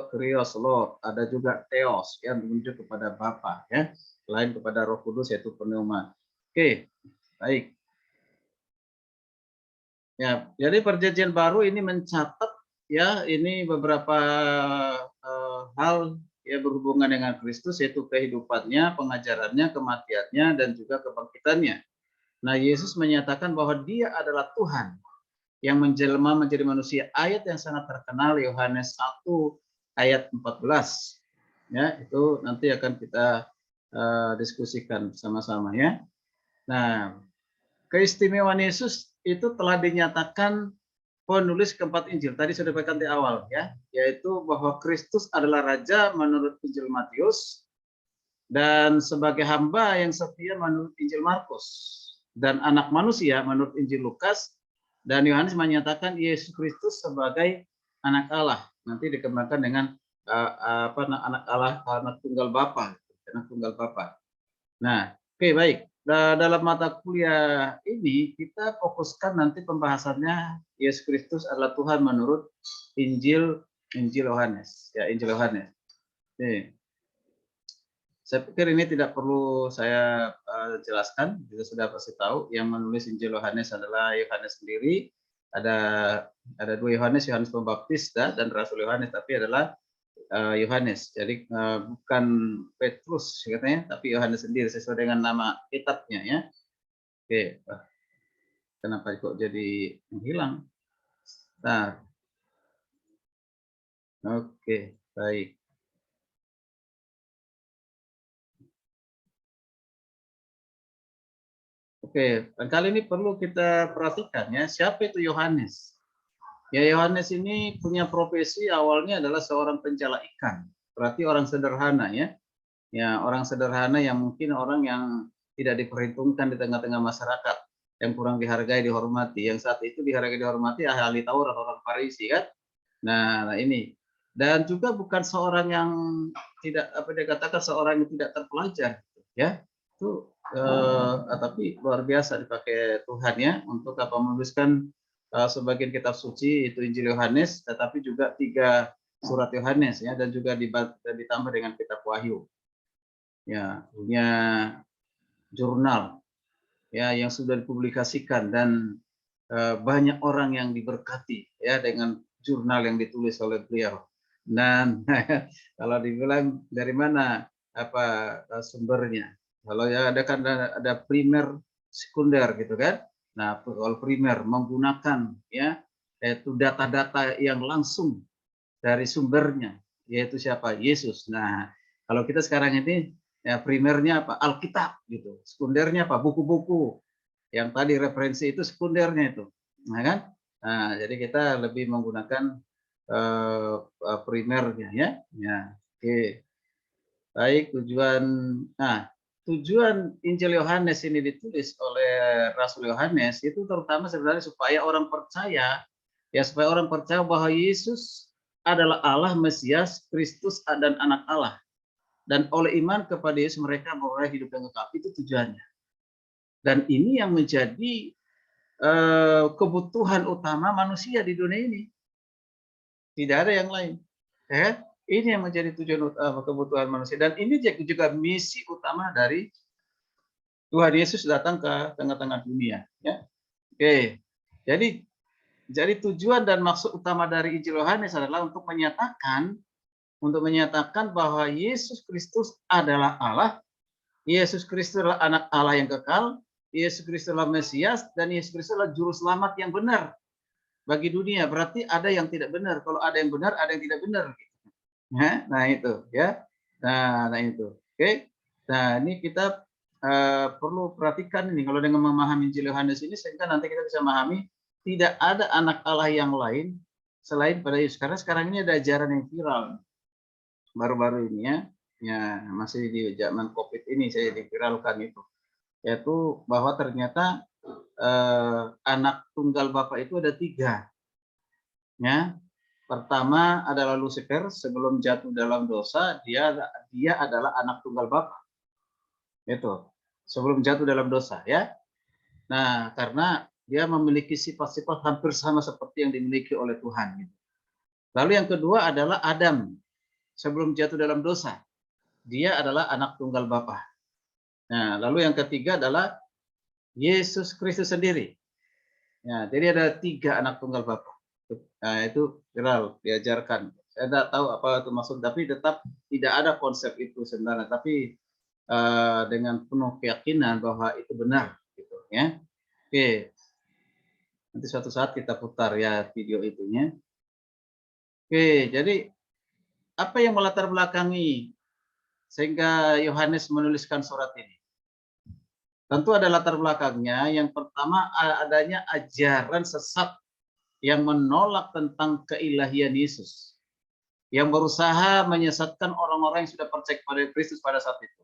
Krios Lord, ada juga Theos yang menunjuk kepada Bapa ya, lain kepada Roh Kudus yaitu pneuma. Oke, baik. Ya, jadi Perjanjian Baru ini mencatat ya ini beberapa hal ya berhubungan dengan Kristus, yaitu kehidupannya, pengajarannya, kematiannya, dan juga kebangkitannya. Nah, Yesus menyatakan bahwa Dia adalah Tuhan yang menjelma menjadi manusia. Ayat yang sangat terkenal Yohanes 1 ayat 14. Ya, itu nanti akan kita diskusikan bersama-sama ya. Nah, keistimewaan Yesus itu telah dinyatakan penulis keempat Injil. Tadi sudah dikatakan di awal ya, yaitu bahwa Kristus adalah Raja menurut Injil Matius dan sebagai hamba yang setia menurut Injil Markus, dan anak manusia menurut Injil Lukas, dan Yohanes menyatakan Yesus Kristus sebagai anak Allah. Nanti dikembangkan dengan anak Allah, anak tunggal Bapa, anak tunggal Bapa. Nah, oke, baik. Nah, dalam mata kuliah ini kita fokuskan nanti pembahasannya Yesus Kristus adalah Tuhan menurut Injil Yohanes, ya, Injil Yohanes. Oke. Saya pikir ini tidak perlu saya jelaskan, kita sudah pasti tahu. Yang menulis Injil Yohanes adalah Yohanes sendiri. Ada dua Yohanes, Yohanes Pembaptis dan Rasul Yohanes, tapi adalah Yohanes. Jadi bukan Petrus katanya, tapi Yohanes sendiri sesuai dengan nama kitabnya ya. Oke, kenapa kok jadi menghilang? Nah, oke, baik. Oke, kali ini perlu kita perhatikan ya, siapa itu Yohanes? Ya, Yohanes ini punya profesi awalnya adalah seorang pencala ikan. Berarti orang sederhana ya. Ya, orang sederhana yang mungkin orang yang tidak diperhitungkan di tengah-tengah masyarakat, yang kurang dihargai, dihormati. Yang saat itu dihargai, dihormati ahli Taurat, orang Farisi kan. Nah, ini. Dan juga bukan seorang yang tidak dikatakan seorang yang tidak terpelajar ya. Itu tapi luar biasa dipakai Tuhan ya untuk menuliskan sebagian kitab suci, itu Injil Yohanes, tetapi juga 3 surat Yohanes ya, dan juga ditambah dengan kitab Wahyu. Ya, punya jurnal ya yang sudah dipublikasikan, dan banyak orang yang diberkati ya dengan jurnal yang ditulis oleh beliau. Dan kalau dibilang dari mana sumbernya? Kalau ya ada primer, sekunder gitu kan. Nah, kalau primer menggunakan ya yaitu data-data yang langsung dari sumbernya, yaitu siapa? Yesus. Nah, kalau kita sekarang ini ya primernya apa? Alkitab gitu. Sekundernya apa? Buku-buku. Yang tadi referensi itu sekundernya itu. Nah, kan? Nah, jadi kita lebih menggunakan primernya ya. Ya, oke. Baik, tujuan Injil Yohanes ini ditulis oleh Rasul Yohanes itu terutama sebenarnya supaya orang percaya bahwa Yesus adalah Allah, Mesias, Kristus dan anak Allah. Dan oleh iman kepada Yesus mereka memperoleh hidup yang kekal. Itu tujuannya. Dan ini yang menjadi kebutuhan utama manusia di dunia ini. Tidak ada yang lain. Ya, ini yang menjadi tujuan utama kebutuhan manusia. Dan ini juga misi utama dari Tuhan Yesus datang ke tengah-tengah dunia. Ya. Oke. Jadi tujuan dan maksud utama dari Injil Yohanes adalah untuk menyatakan bahwa Yesus Kristus adalah Allah, Yesus Kristus adalah anak Allah yang kekal, Yesus Kristus adalah Mesias, dan Yesus Kristus adalah juru selamat yang benar bagi dunia. Berarti ada yang tidak benar. Kalau ada yang benar, ada yang tidak benar. Nah itu ya. Nah itu. Oke. Nah ini kita perlu perhatikan ini kalau dengan memahami Injil Yohanes ini sehingga nanti kita bisa memahami tidak ada anak Allah yang lain selain pada Yesus. Karena sekarang ini ada ajaran yang viral baru-baru ini ya masih di zaman COVID ini saya diviralkan itu, yaitu bahwa ternyata anak tunggal Bapa itu ada 3. Ya, pertama adalah Lucifer sebelum jatuh dalam dosa dia adalah anak tunggal Bapa. Itu sebelum jatuh dalam dosa ya. Nah, karena dia memiliki sifat-sifat hampir sama seperti yang dimiliki oleh Tuhan. Lalu yang kedua adalah Adam sebelum jatuh dalam dosa. Dia adalah anak tunggal Bapa. Nah, lalu yang ketiga adalah Yesus Kristus sendiri. Ya, jadi ada 3 anak tunggal Bapa. Nah, itu viral diajarkan. Saya tidak tahu apa itu maksud, tapi tetap tidak ada konsep itu sebenarnya. Tapi dengan penuh keyakinan bahwa itu benar, gitu ya. Oke, nanti suatu saat kita putar ya video itunya. Oke, jadi apa yang melatar belakangi sehingga Yohanes menuliskan surat ini? Tentu ada latar belakangnya. Yang pertama adanya ajaran sesat yang menolak tentang keilahian Yesus, yang berusaha menyesatkan orang-orang yang sudah percaya kepada Kristus pada saat itu.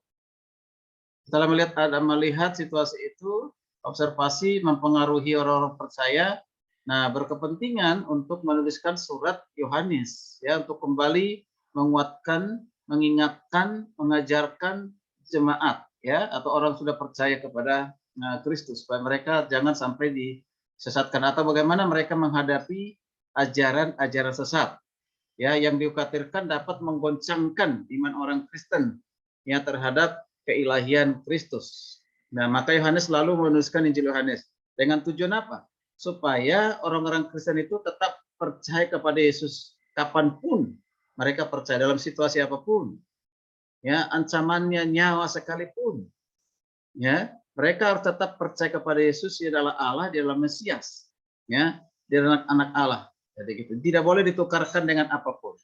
Setelah melihat situasi itu, observasi mempengaruhi orang-orang percaya. Nah, berkepentingan untuk menuliskan surat Yohanes, ya, untuk kembali menguatkan, mengingatkan, mengajarkan jemaat, ya, atau orang sudah percaya kepada Kristus, supaya mereka jangan sampai disesatkan atau bagaimana mereka menghadapi ajaran-ajaran sesat, ya, yang dikhawatirkan dapat menggoncangkan iman orang Kristen, ya, terhadap keilahian Kristus. Nah, maka Yohanes selalu menuliskan Injil Yohanes dengan tujuan apa? Supaya orang-orang Kristen itu tetap percaya kepada Yesus kapanpun mereka percaya, dalam situasi apapun, ya, ancamannya nyawa sekalipun, ya, mereka harus tetap percaya kepada Yesus. Dia adalah Allah, dia adalah Mesias, ya, dia adalah anak Allah. Jadi gitu, tidak boleh ditukarkan dengan apapun,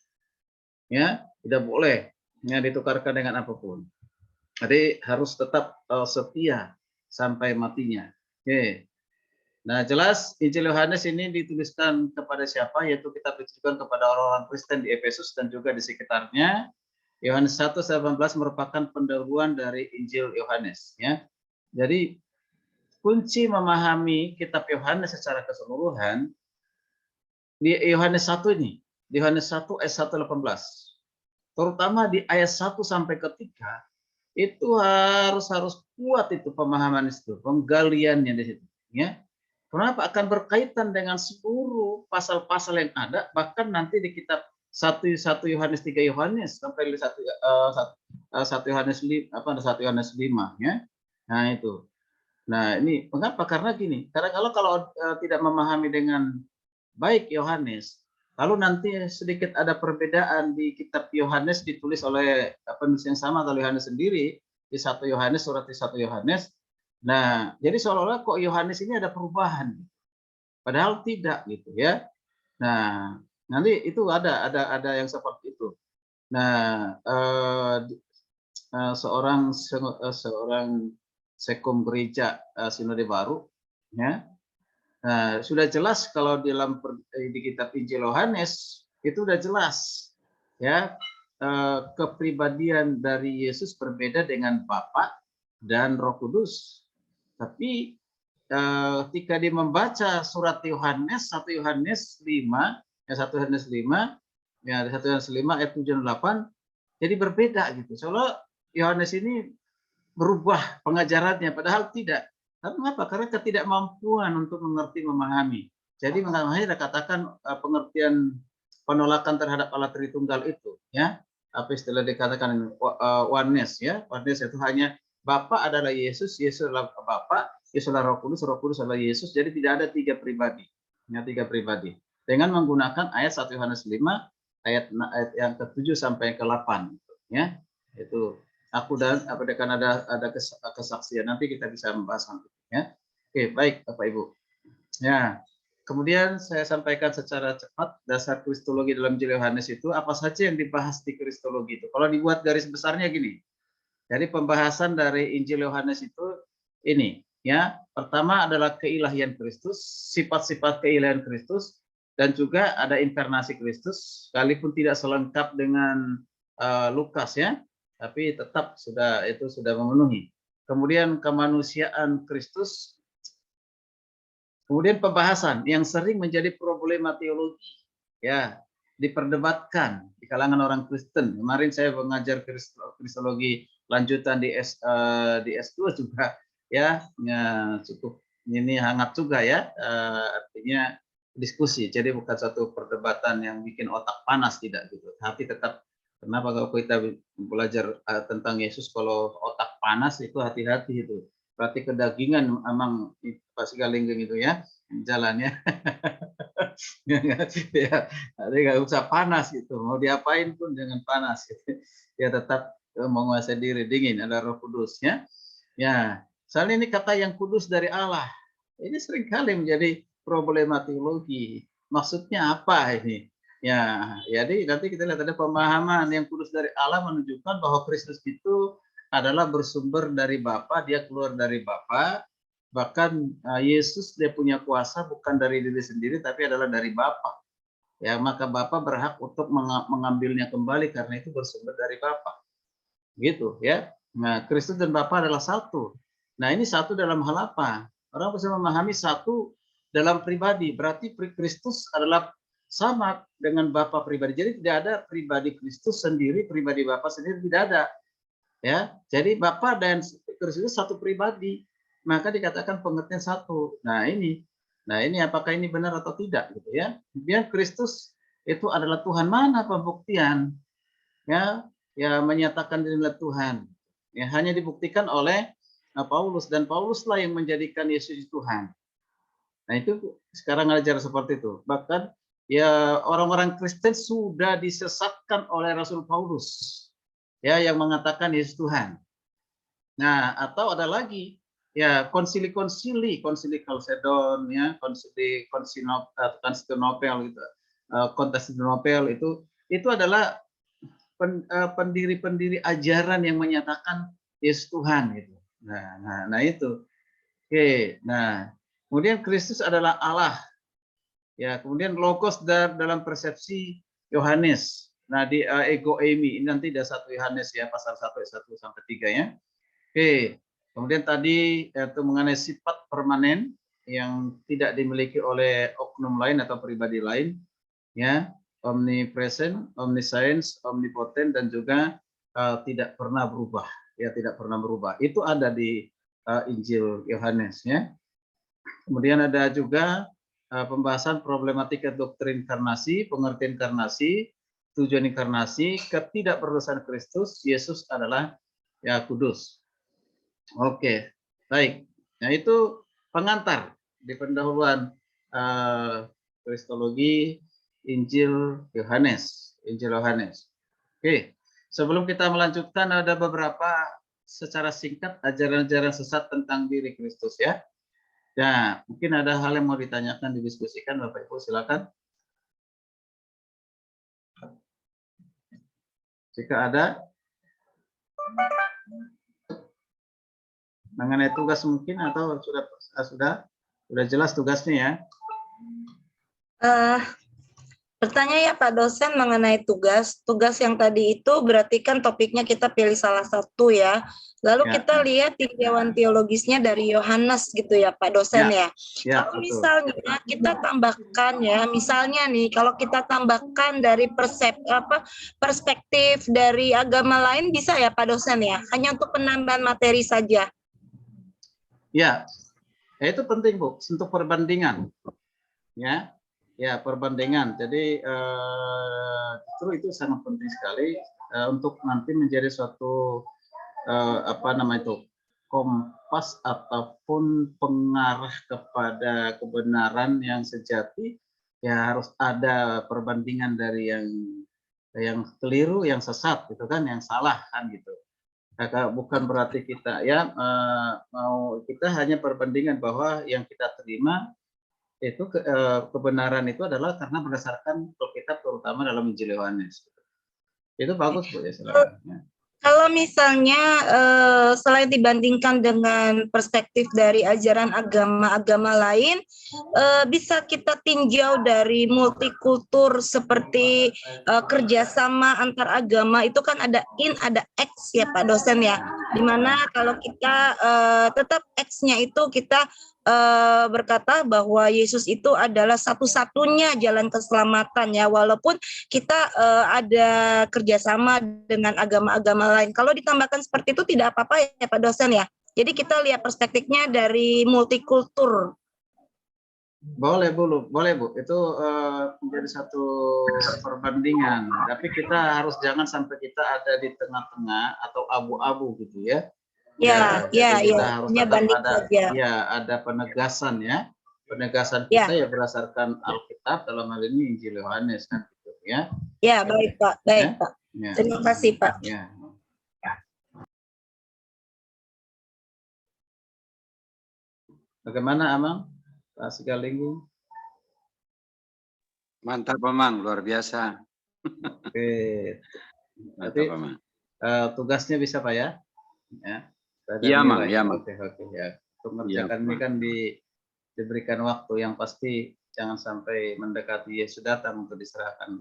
ya, tidak boleh ya ditukarkan dengan apapun. Jadi harus tetap setia sampai matinya. Oke. Nah, jelas Injil Yohanes ini dituliskan kepada siapa? Yaitu kita dituliskan kepada orang-orang Kristen di Efesus dan juga di sekitarnya. Yohanes 1:18 merupakan pendahuluan dari Injil Yohanes. Ya. Jadi kunci memahami kitab Yohanes secara keseluruhan di Yohanes 1 ini, di Yohanes 1 ayat 1:18. Terutama di ayat 1 sampai ke 3. Itu harus kuat itu pemahaman itu, penggaliannya di situ, ya. Kenapa? Akan berkaitan dengan seluruh pasal-pasal yang ada, bahkan nanti di kitab 1 Yohanes, 3 Yohanes sampai 1 Yohanes 5 ya. Nah, itu. Nah, ini mengapa? Karena gini, karena kalau tidak memahami dengan baik Yohanes, lalu nanti sedikit ada perbedaan di kitab Yohanes ditulis oleh penulis yang sama atau Yohanes sendiri di 1 Yohanes, surat di 1 Yohanes. Nah, jadi seolah-olah kok Yohanes ini ada perubahan, padahal tidak gitu ya. Nah, nanti itu ada yang seperti itu. Nah, seorang sekum gereja Sinode Baru, ya. Nah, sudah jelas kalau di kitab Injil Yohanes itu udah jelas ya, kepribadian dari Yesus berbeda dengan Bapa dan Roh Kudus. Tapi ketika dia membaca surat Yohanes 1 Yohanes 5 ya 1 Yohanes 5 ya 1 Yohanes 5 ayat 7 dan 8 jadi berbeda gitu. Soalnya Yohanes ini berubah pengajarannya padahal tidak. Tapi mengapa? Karena ketidakmampuan untuk mengerti memahami. Jadi makanya katakan pengertian penolakan terhadap Allah Tritunggal itu ya. Apa istilah dikatakan oneness ya. Oneness itu hanya Bapa adalah Yesus, Yesus adalah Bapa, Yesus adalah Roh Kudus adalah Yesus. Jadi tidak ada tiga pribadi. Ya, tiga pribadi. Dengan menggunakan ayat 1 Yohanes 5 ayat yang ke-7 sampai ke-8 ya. Itu aku dan apakah ada kesaksian nanti kita bisa membahas nanti ya. Oke, baik Bapak Ibu. Ya. Kemudian saya sampaikan secara cepat dasar kristologi dalam Injil Yohanes itu apa saja yang dibahas di kristologi itu. Kalau dibuat garis besarnya gini. Jadi pembahasan dari Injil Yohanes itu ini ya. Pertama adalah keilahian Kristus, sifat-sifat keilahian Kristus dan juga ada inkarnasi Kristus sekalipun tidak selengkap dengan Lukas ya. Tapi tetap sudah memenuhi. Kemudian kemanusiaan Kristus. Kemudian pembahasan yang sering menjadi problema teologi, ya diperdebatkan di kalangan orang Kristen. Kemarin saya mengajar kristologi lanjutan di S2 juga, ya cukup ini hangat juga ya, artinya diskusi. Jadi bukan satu perdebatan yang bikin otak panas tidak gitu, tapi tetap. Kenapa kalau kita belajar tentang Yesus kalau otak panas itu hati-hati itu. Berarti kedagingan emang pasti galenggeng itu ya jalannya. Ya, jadi nggak usah panas gitu. Mau diapain pun jangan panas. Gitu. Ya tetap menguasai diri dingin. Ada Roh Kudus ya. Ya, soalnya ini kata yang kudus dari Allah. Ini seringkali menjadi problema teologi. Maksudnya apa ini? Ya, jadi nanti kita lihat ada pemahaman yang kudus dari Allah menunjukkan bahwa Kristus itu adalah bersumber dari Bapa, dia keluar dari Bapa. Bahkan Yesus dia punya kuasa bukan dari diri sendiri tapi adalah dari Bapa. Ya, maka Bapa berhak untuk mengambilnya kembali karena itu bersumber dari Bapa. Gitu ya. Nah, Kristus dan Bapa adalah satu. Nah, ini satu dalam hal apa? Orang bisa memahami satu dalam pribadi. Berarti Kristus adalah sama dengan Bapa pribadi. Jadi tidak ada pribadi Kristus sendiri, pribadi Bapa sendiri tidak ada. Ya, jadi Bapa dan Kristus satu pribadi, maka dikatakan pengertian satu. Nah ini apakah ini benar atau tidak gitu ya? Kemudian Kristus itu adalah Tuhan, mana pembuktian? Ya, menyatakan dirinya Tuhan. Ya, hanya dibuktikan oleh Paulus dan Pauluslah yang menjadikan Yesus Tuhan. Nah itu sekarang ngajar seperti itu. Bahkan ya orang-orang Kristen sudah disesatkan oleh Rasul Paulus. Ya, yang mengatakan Yesus Tuhan. Nah, atau ada lagi ya konsili Chalcedon ya, konsili Konstantinopel gitu. Konstantinopel itu adalah pendiri-pendiri ajaran yang menyatakan Yesus Tuhan gitu. Nah itu. Oke, nah, kemudian Kristus adalah Allah. Ya, kemudian logos dalam persepsi Yohanes. Nah, di ego eimi ini nanti ada 1 Yohanes ya, pasal 1 ayat 1 sampai 3 ya. Oke. Kemudian tadi itu mengenai sifat permanen yang tidak dimiliki oleh oknum lain atau pribadi lain ya, omnipresent, omniscience, omnipotent dan juga tidak pernah berubah. Ya, tidak pernah berubah. Itu ada di Injil Yohanes ya. Kemudian ada juga pembahasan problematika doktrin inkarnasi, pengertian inkarnasi, tujuan inkarnasi, ketidakberdosaan Kristus, Yesus adalah ya kudus. Oke, baik. Nah itu pengantar di pendahuluan kristologi Injil Yohanes. Oke, sebelum kita melanjutkan ada beberapa secara singkat ajaran-ajaran sesat tentang diri Kristus ya. Nah, mungkin ada hal yang mau ditanyakan, didiskusikan, Bapak Ibu, silakan. Jika ada, mengenai tugas mungkin atau sudah jelas tugasnya ya? Bertanya ya Pak dosen mengenai tugas. Tugas yang tadi itu berarti kan topiknya kita pilih salah satu ya. Lalu Ya. kita lihat tinjauan teologisnya dari Yohanes gitu ya Pak dosen ya. Ya, Kalau betul. misalnya kita tambahkan ya, misalnya nih kalau kita tambahkan dari perspektif dari agama lain bisa ya Pak dosen ya. Hanya untuk penambahan materi saja. Ya, itu penting Bu, untuk perbandingan. Ya, perbandingan. Jadi justru itu sangat penting sekali untuk nanti menjadi suatu kompas ataupun pengarah kepada kebenaran yang sejati. Ya harus ada perbandingan dari yang keliru, yang sesat, gitu kan, yang salah kan gitu. Bukan berarti kita kita hanya perbandingan bahwa yang kita terima itu kebenaran itu adalah karena berdasarkan Alkitab, terutama dalam Injil Yohanes. Itu bagus Bu ya, silakan. Kalau misalnya selain dibandingkan dengan perspektif dari ajaran agama-agama lain, bisa kita tinjau dari multikultur seperti kerjasama antar agama itu kan ada in, ada X ya Pak dosen ya. Dimana kalau kita tetap X-nya itu kita berkata bahwa Yesus itu adalah satu-satunya jalan keselamatan ya, walaupun kita ada kerjasama dengan agama-agama lain. Kalau ditambahkan seperti itu tidak apa-apa ya Pak dosen ya. Jadi kita lihat perspektifnya dari multikultur. Boleh Bu, itu menjadi satu perbandingan. Tapi kita harus jangan sampai kita ada di tengah-tengah atau abu-abu gitu ya. Ya, harus ada penegasan ya. Penegasan kita ya berdasarkan Alkitab, dalam hal ini Injil Yohanes kan gitu ya. Ya, baik Pak. Baik Pak. Ya. Terima kasih Pak. Ya. Bagaimana Amang? Pak Sigalinggu? Mantap Amang, luar biasa. Oke. Berarti tugasnya bisa Pak ya? Ya. Iya Mang, iya Mang. Oke ya. Untuk mengerjakan ini kan diberikan waktu yang pasti, jangan sampai mendekati Yesus datang untuk diserahkan.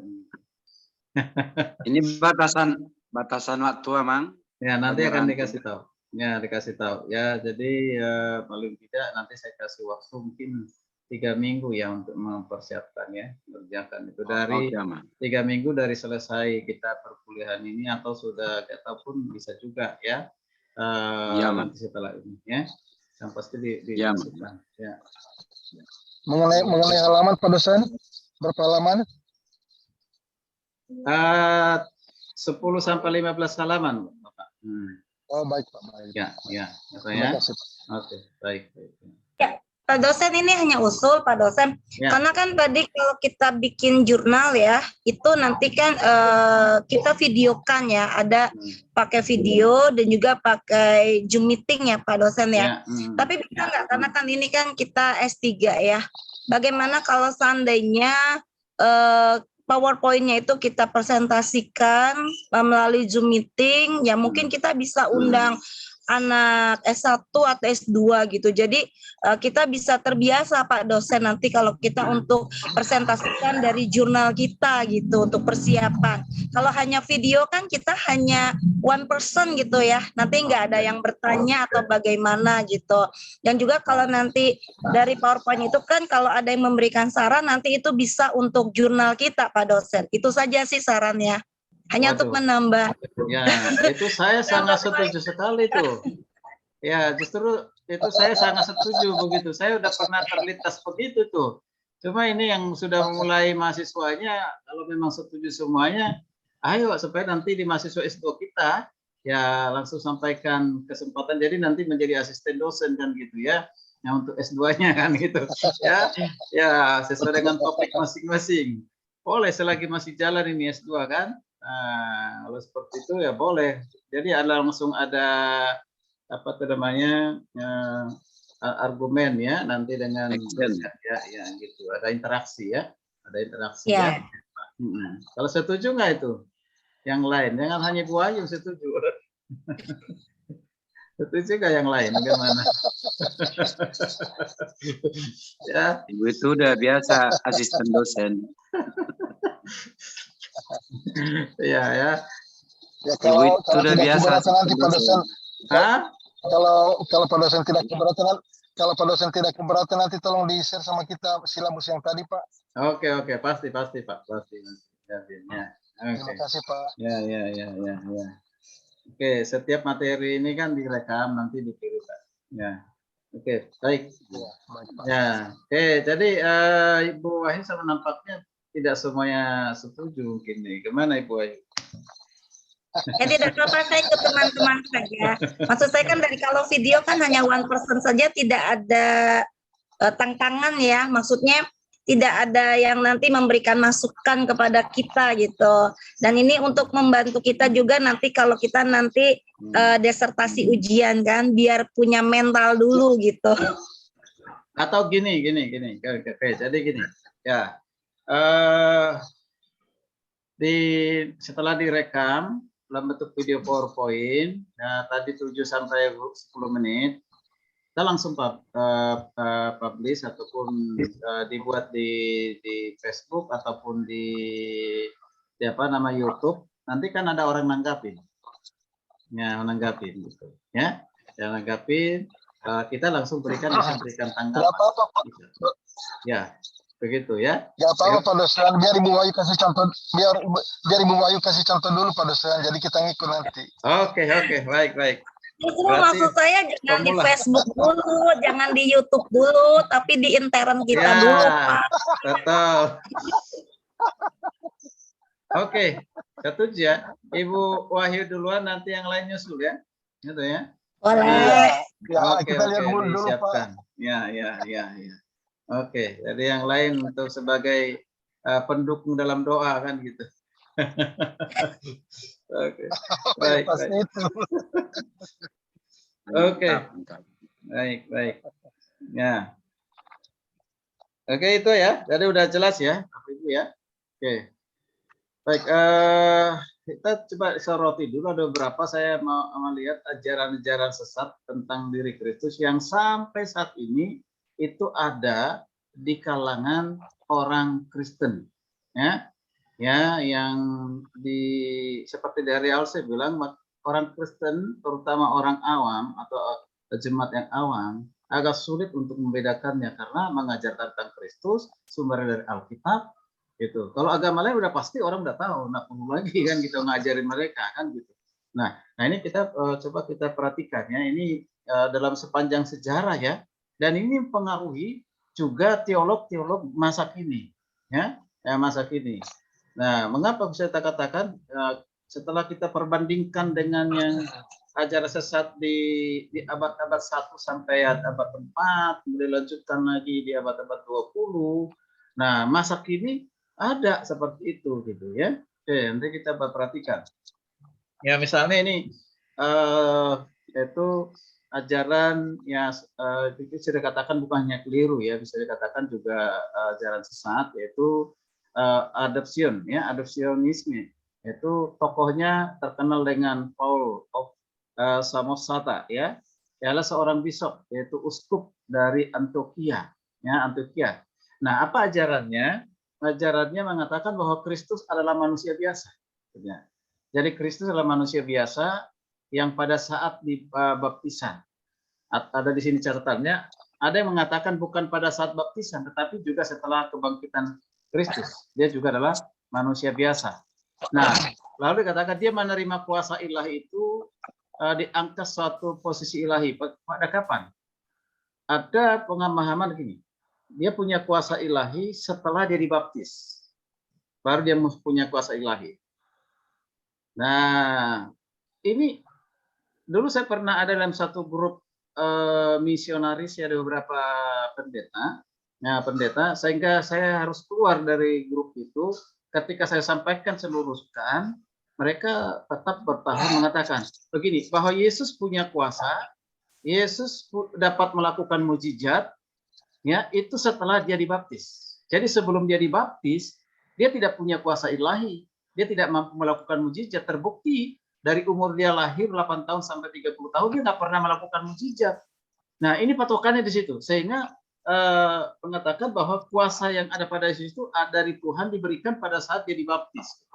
Ini batasan waktu Amang. Ya, nanti akan dikasih tahu. Ya, dikasih tahu. Ya, jadi paling tidak nanti saya kasih waktu mungkin 3 minggu ya untuk mempersiapkan ya, mengerjakan itu dari 3 minggu dari selesai kita perkuliahan ini, atau sudah ataupun bisa juga ya. Nanti setelah ini ya, yang pasti dimasukkan ya. Mengenai halaman Pak dosen, berapa halaman? 10 sampai 15 halaman Bapak. Oh baik Pak, baik. Ya. Terima kasih Pak. Oke, baik. Ya, Pak dosen, ini hanya usul Pak dosen, karena kan tadi kalau kita bikin jurnal ya, itu nanti kan kita videokan ya, ada pakai video dan juga pakai Zoom meeting ya Pak dosen ya. Tapi bisa nggak, karena kan ini kan kita S3 ya, bagaimana kalau seandainya PowerPoint-nya itu kita presentasikan melalui Zoom meeting, ya mungkin kita bisa undang anak S1 atau S2 gitu. Jadi kita bisa terbiasa Pak dosen nanti kalau kita untuk presentasikan dari jurnal kita gitu untuk persiapan. Kalau hanya video kan kita hanya one person gitu ya. Nanti nggak ada yang bertanya atau bagaimana gitu. Dan juga kalau nanti dari PowerPoint itu kan kalau ada yang memberikan saran nanti itu bisa untuk jurnal kita Pak dosen. Itu saja sih sarannya. Hanya untuk menambah. Ya, itu saya sangat setuju sekali tuh. Ya, justru itu saya sangat setuju begitu. Saya udah pernah terlintas begitu tuh. Cuma ini yang sudah mulai mahasiswanya, kalau memang setuju semuanya, ayo supaya nanti di mahasiswa S2 kita ya langsung sampaikan kesempatan. Jadi nanti menjadi asisten dosen kan gitu ya. Nah, untuk S2-nya kan gitu. Ya, sesuai dengan topik masing-masing. Boleh selagi masih jalan ini S2 kan. Nah, kalau seperti itu ya boleh. Jadi langsung ada apa namanya argumen ya nanti dengan ya gitu. Ada interaksi ya, ya. Kalau setuju nggak itu? Yang lain, jangan hanya gua aja yang setuju. Setuju nggak yang lain? Bagaimana? Ya. Ibu itu udah biasa asisten dosen. Iya ya. Ya Ibu kalau itu kalau sudah tidak biasa keberatan nanti Pak seperti itu. dosen, Hah? kalau Pak dosen tidak keberatan, kalau Pak dosen tidak keberatan nanti tolong di-share sama kita silabus yang tadi Pak. Oke, pasti Pak, pasti. Ya, ya. Terima Oke. kasih Pak. Ya. Oke, setiap materi ini kan direkam nanti dikirim, Pak. Ya. Oke, baik. Ya, baik Pak. Ya, oke. Jadi Ibu Wahyu sama nampaknya tidak semuanya setuju mungkin nih. Kemana Ibu Wahyu? Ya tidak apa-apa, saya ke teman-teman saja. Maksud saya kan dari kalau video kan hanya one person saja, tidak ada tantangan ya. Maksudnya tidak ada yang nanti memberikan masukan kepada kita gitu. Dan ini untuk membantu kita juga nanti kalau kita nanti disertasi ujian kan, biar punya mental dulu gitu. Atau gini. Oke, jadi gini. Ya. Setelah direkam dalam bentuk video PowerPoint, ya, tadi 7 sampai 10 menit, kita langsung publish ataupun dibuat di Facebook ataupun di apa nama YouTube. Nanti kan ada orang nanggapin, ya nanggapin gitu, ya, yang nanggapin. Kita langsung berikan tanggapan. Tidak apa-apa Pak. Ya, begitu ya. Gak apa-apa Pak dosen, biar Ibu Wahyu kasih contoh, biar Ibu Wahyu kasih contoh dulu Pak dosen, jadi kita ngikut nanti. Oke, baik. Justru Berarti maksud saya jangan di pemula. Facebook dulu, jangan di YouTube dulu, tapi di intern kita Ya, dulu, Pak. betul. Oke, setuju ya. Ibu Wahyu duluan, nanti yang lain nyusul ya. Gitu ya. Boleh. Ya, Oke, kita lihat dulu Pak. disiapkan. Ya. Oke, jadi yang lain untuk sebagai pendukung dalam doa kan gitu. Oke, baik. Pasti itu. Oke. Mantap. Baik. Ya. Oke, itu ya. Jadi udah jelas ya, Bapak Ibu ya. Oke. Baik, kita coba soroti dulu, ada beberapa saya mau melihat ajaran-ajaran sesat tentang diri Kristus yang sampai saat ini itu ada di kalangan orang Kristen. Ya, yang seperti dari awal saya bilang, orang Kristen, terutama orang awam atau jemaat yang awam, agak sulit untuk membedakannya karena mengajarkan tentang Kristus, sumbernya dari Alkitab, gitu. Kalau agama lain udah pasti orang udah tahu, nggak perlu lagi kan kita ngajarin mereka kan gitu. Nah ini kita coba kita perhatikan ya, ini dalam sepanjang sejarah ya, dan ini mempengaruhi juga teolog-teolog masa kini, ya masa kini. Nah, mengapa bisa kita katakan setelah kita perbandingkan dengan yang ajaran sesat di abad-abad 1 sampai abad 4, kemudian lanjutkan lagi di abad-abad 20. Nah, masa kini ada seperti itu gitu ya. Oke, nanti kita perhatikan. Ya, misalnya ini itu ajaran ya bisa dikatakan bukan hanya keliru ya, bisa dikatakan juga ajaran sesat, yaitu adoption ya, adopsionisme. Itu tokohnya terkenal dengan Paul of Samosata ya. Ialah seorang bishop, yaitu uskup dari Antioquia ya, Antioquia. Nah, apa ajarannya? Ajarannya mengatakan bahwa Kristus adalah manusia biasa. Jadi Kristus adalah manusia biasa yang pada saat dibaptisan. Ada di sini catatannya, ada yang mengatakan bukan pada saat baptisan, tetapi juga setelah kebangkitan Kristus. Dia juga adalah manusia biasa. Nah, lalu dikatakan dia menerima kuasa ilahi itu diangkat suatu posisi ilahi. Pada kapan? Ada pemahaman gini. Dia punya kuasa ilahi setelah dia dibaptis. Baru dia punya kuasa ilahi. Nah, ini dulu saya pernah ada dalam satu grup misionaris, ya, ada beberapa pendeta. Nah, pendeta, sehingga saya harus keluar dari grup itu. Ketika saya sampaikan seluruh rekan, mereka tetap bertahan mengatakan begini, bahwa Yesus punya kuasa, Yesus dapat melakukan mujizat, ya, itu setelah dia dibaptis. Jadi sebelum dia dibaptis, dia tidak punya kuasa ilahi, dia tidak mampu melakukan mujizat. Terbukti dari umur dia lahir 8 tahun sampai 30 tahun dia nggak pernah melakukan mujizat. Nah, ini patokannya di situ. Sehingga mengatakan bahwa kuasa yang ada pada Yesus itu dari Tuhan diberikan pada saat dia dibaptis.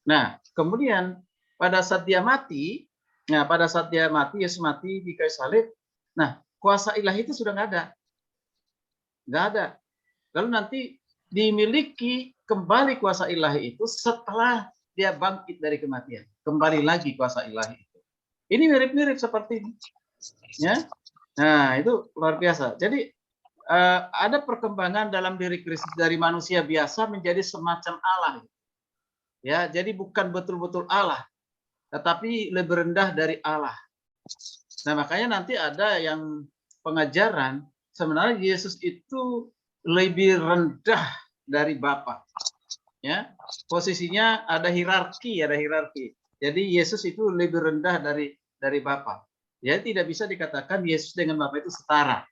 Nah, kemudian pada saat dia mati, Yesus mati di kayu salib. Nah, kuasa ilahi itu sudah nggak ada. Lalu nanti dimiliki kembali kuasa ilahi itu setelah dia bangkit dari kematian. Kembali lagi kuasa ilahi itu. Ini mirip-mirip seperti ini. Ya. Nah, itu luar biasa. Jadi ada perkembangan dalam diri Kristus dari manusia biasa menjadi semacam Allah. Ya, jadi bukan betul-betul Allah, tetapi lebih rendah dari Allah. Nah, makanya nanti ada yang pengajaran sebenarnya Yesus itu lebih rendah dari Bapa. Ya, posisinya ada hierarki. Jadi Yesus itu lebih rendah dari Bapa. Jadi tidak bisa dikatakan Yesus dengan Bapa itu setara.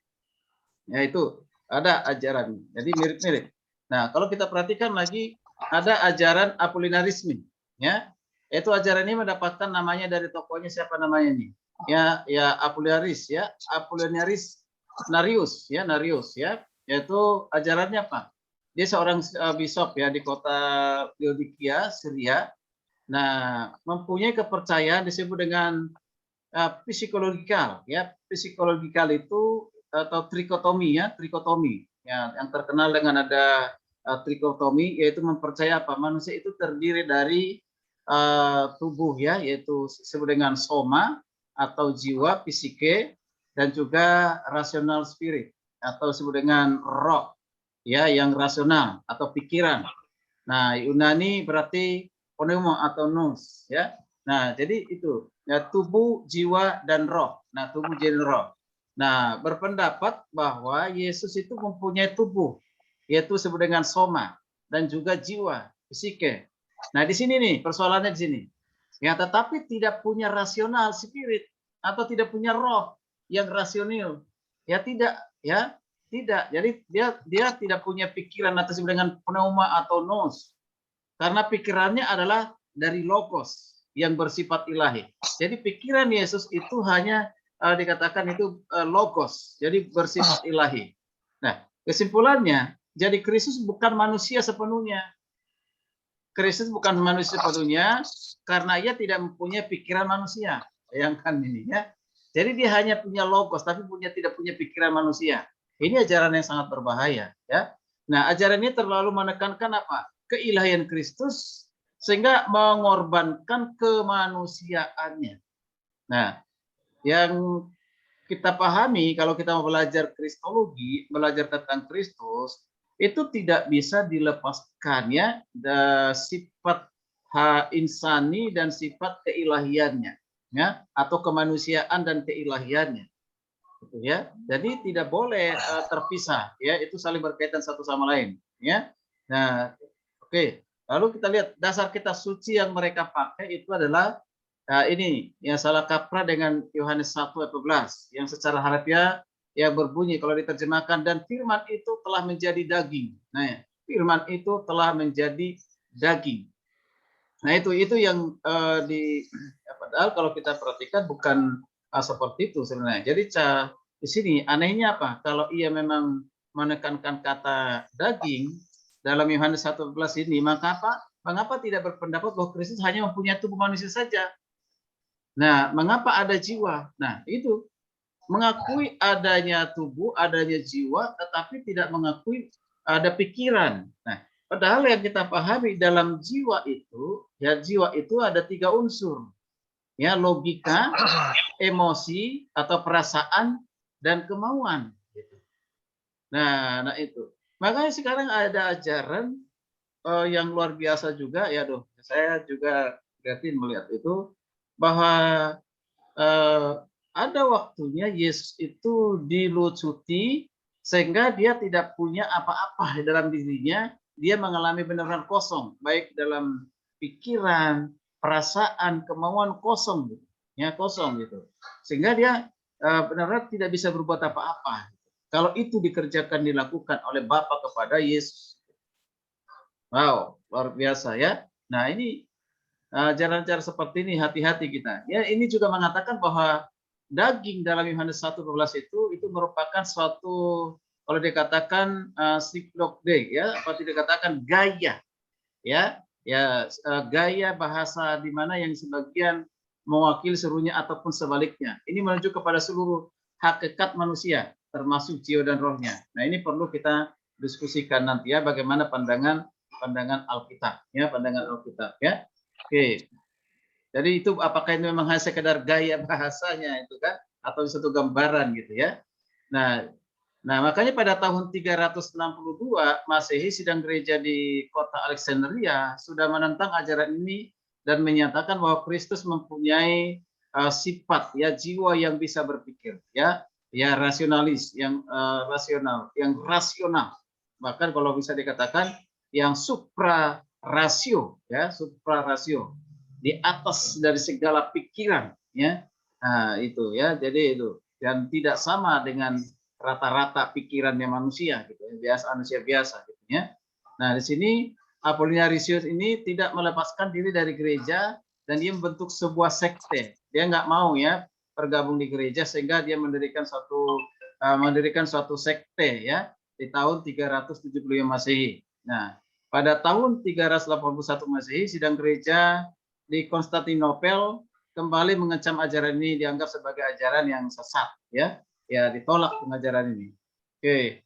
Ya, itu ada ajaran. Jadi mirip-mirip. Nah, kalau kita perhatikan lagi ada ajaran Apolinarisme, ya. Itu ajaran ini mendapatkan namanya dari tokohnya, siapa namanya ini? Ya Apolinaris, ya. Narius, ya. Yaitu ajarannya apa? Dia seorang bishop ya di kota Laodikia, Syria. Nah, mempunyai kepercayaan disebut dengan psikologikal, ya. Psikologikal itu atau trikotomi, ya, yang terkenal dengan ada trikotomi, yaitu mempercaya apa, manusia itu terdiri dari tubuh, ya, yaitu disebut dengan soma atau jiwa, psike, dan juga rasional spirit atau disebut dengan roh, ya, yang rasional atau pikiran. Nah, Yunani berarti pneuma atau nous, ya. Nah, jadi itu ya, tubuh, jiwa, dan roh. Nah, tubuh, jiwa, dan roh. Nah, berpendapat bahwa Yesus itu mempunyai tubuh, yaitu disebut dengan soma, dan juga jiwa, psike. Nah, di sini nih persoalannya di sini. Ya, tetapi tidak punya rasional spirit atau tidak punya roh yang rasional. Ya tidak, ya tidak. Jadi dia tidak punya pikiran atau disebut dengan pneuma atau nous. Karena pikirannya adalah dari logos yang bersifat ilahi. Jadi pikiran Yesus itu hanya dikatakan itu logos, jadi bersifat ilahi. Nah, kesimpulannya, jadi Kristus bukan manusia sepenuhnya. Kristus bukan manusia sepenuhnya karena ia tidak mempunyai pikiran manusia. Bayangkan ini, ya. Jadi dia hanya punya logos, tapi tidak punya pikiran manusia. Ini ajaran yang sangat berbahaya, ya. Nah, ajaran ini terlalu menekankan apa? Keilahian Kristus sehingga mengorbankan kemanusiaannya. Nah, yang kita pahami kalau kita mau belajar kristologi, belajar tentang Kristus, itu tidak bisa dilepaskan, ya, sifat insani dan sifat keilahiannya, ya, atau kemanusiaan dan keilahiannya. Gitu, ya. Jadi tidak boleh terpisah, ya, itu saling berkaitan satu sama lain, ya. Nah, oke. Lalu kita lihat dasar kitab suci yang mereka pakai itu adalah ini yang salah kaprah dengan Yohanes 1 ayat 12 yang secara harfiah ya berbunyi kalau diterjemahkan, dan firman itu telah menjadi daging. Nah, firman itu telah menjadi daging. Nah, itu yang padahal kalau kita perhatikan bukan seperti itu sebenarnya. Jadi di sini anehnya apa? Kalau ia memang menekankan kata daging dalam Yohanes 1:12 ini, mengapa tidak berpendapat bahwa Kristus hanya mempunyai tubuh manusia saja? Nah, mengapa ada jiwa? Nah, itu mengakui adanya tubuh, adanya jiwa, tetapi tidak mengakui ada pikiran. Nah, padahal yang kita pahami dalam jiwa itu, ya, jiwa itu ada 3 unsur. Ya, logika, emosi atau perasaan, dan kemauan. Nah itu. Makanya sekarang ada ajaran yang luar biasa juga, ya, saya juga prihatin melihat itu, bahwa ada waktunya Yesus itu dilucuti sehingga dia tidak punya apa-apa di dalam dirinya, dia mengalami benar-benar kosong, baik dalam pikiran, perasaan, kemauan, kosong, gitu. Ya, kosong gitu. Sehingga dia benar-benar tidak bisa berbuat apa-apa. Kalau itu dilakukan oleh Bapa kepada Yesus. Wow, luar biasa, ya. Nah, ini jalan-jalan seperti ini hati-hati kita. Ya, ini juga mengatakan bahwa daging dalam Yohanes 1:12 itu merupakan suatu, kalau dikatakan siklokde, ya, atau dikatakan gaya, ya, Ya, gaya bahasa di mana yang sebagian mewakili seluruhnya ataupun sebaliknya. Ini menunjuk kepada seluruh hakikat manusia, termasuk jiwa dan rohnya. Nah, ini perlu kita diskusikan nanti ya, bagaimana pandangan Alkitab, ya, pandangan Alkitab, ya. Oke. Jadi itu apakah ini memang hanya sekedar gaya bahasanya itu kan, atau satu gambaran gitu ya. Nah, makanya pada tahun 362 Masehi sidang gereja di kota Alexandria sudah menentang ajaran ini dan menyatakan bahwa Kristus mempunyai sifat ya, jiwa yang bisa berpikir ya, rasionalis, yang rasional. Bahkan kalau bisa dikatakan yang supra rasio ya, supra rasio, di atas dari segala pikiran ya. Nah, itu ya. Jadi itu, dan tidak sama dengan rata-rata pikirannya manusia gitu ya, biasa manusia biasa gitu ya. Nah, di sini Apollinarius ini tidak melepaskan diri dari gereja dan dia membentuk sebuah sekte. Dia nggak mau ya bergabung di gereja sehingga dia mendirikan suatu sekte ya di tahun 375 Masehi. Nah, pada tahun 381 Masehi sidang gereja di Konstantinopel kembali mengecam ajaran ini, dianggap sebagai ajaran yang sesat ya. Ya, ditolak pengajaran ini. Oke.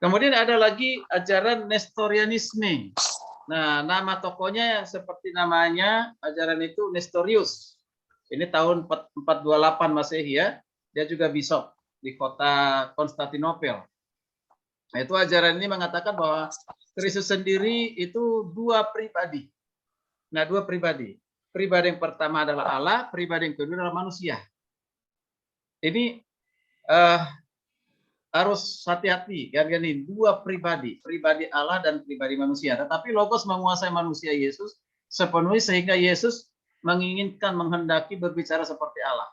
Kemudian ada lagi ajaran Nestorianisme. Nah, nama tokohnya seperti namanya, ajaran itu Nestorius. Ini tahun 428 Masehi ya. Dia juga bishop di kota Konstantinopel. Nah, itu ajaran ini mengatakan bahwa Kristus sendiri itu dua pribadi. Nah, dua pribadi. Pribadi yang pertama adalah Allah, pribadi yang kedua adalah manusia. Ini harus hati-hati kan, ini dua pribadi Allah dan pribadi manusia. Tetapi Logos menguasai manusia Yesus sepenuhnya sehingga Yesus menginginkan, menghendaki berbicara seperti Allah.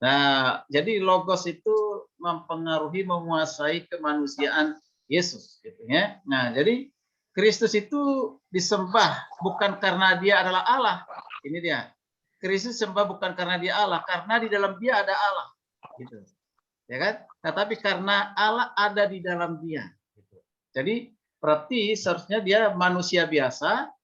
Nah, jadi Logos itu mempengaruhi, menguasai kemanusiaan Yesus gitu ya. Nah, jadi Kristus itu disembah bukan karena dia adalah Allah. Ini dia. Kristus disembah bukan karena dia Allah, karena di dalam dia ada Allah. Gitu. Ya kan? Nah, tapi karena Allah ada di dalam dia. Gitu. Jadi berarti seharusnya dia manusia biasa,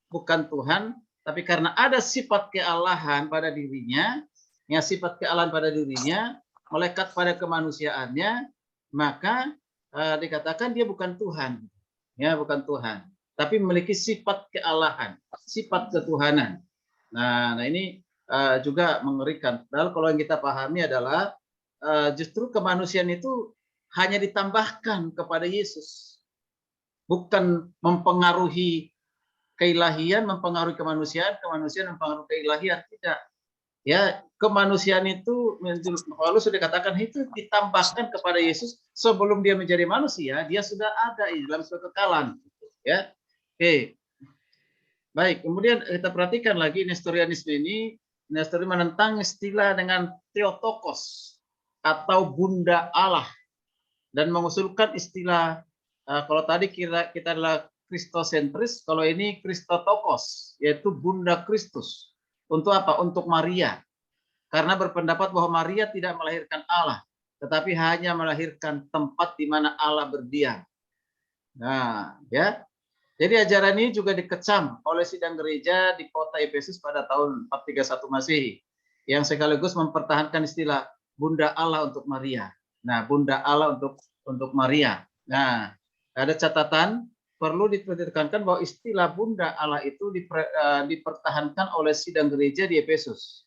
bukan Tuhan, tapi karena ada sifat kealahan pada dirinya, ya sifat kealahan pada dirinya, melekat pada kemanusiaannya, maka dikatakan dia bukan Tuhan, ya bukan Tuhan, tapi memiliki sifat kealahan, sifat ketuhanan. Nah ini juga mengerikan. Padahal kalau yang kita pahami adalah justru kemanusiaan itu hanya ditambahkan kepada Yesus, bukan mempengaruhi keilahian, mempengaruhi kemanusiaan mempengaruhi keilahian, tidak. Ya, kemanusiaan itu Paulus sudah katakan itu ditambahkan kepada Yesus sebelum dia menjadi manusia, dia sudah ada di dalam suatu kekekalan. Ya, oke. Baik, kemudian kita perhatikan lagi Nestorianisme ini. Nestorius menentang istilah dengan Theotokos atau Bunda Allah dan mengusulkan istilah kalau tadi kita adalah Kristosentris, kalau ini Christotokos, yaitu Bunda Kristus. Untuk apa? Untuk Maria. Karena berpendapat bahwa Maria tidak melahirkan Allah, tetapi hanya melahirkan tempat di mana Allah berdiam. Nah, ya. Jadi ajaran ini juga dikecam oleh sidang gereja di kota Efesus pada tahun 431 Masehi, yang sekaligus mempertahankan istilah Bunda Allah untuk Maria. Nah, Bunda Allah untuk Maria. Nah, ada catatan perlu ditekankan bahwa istilah Bunda Allah itu dipertahankan oleh sidang gereja di Efesus.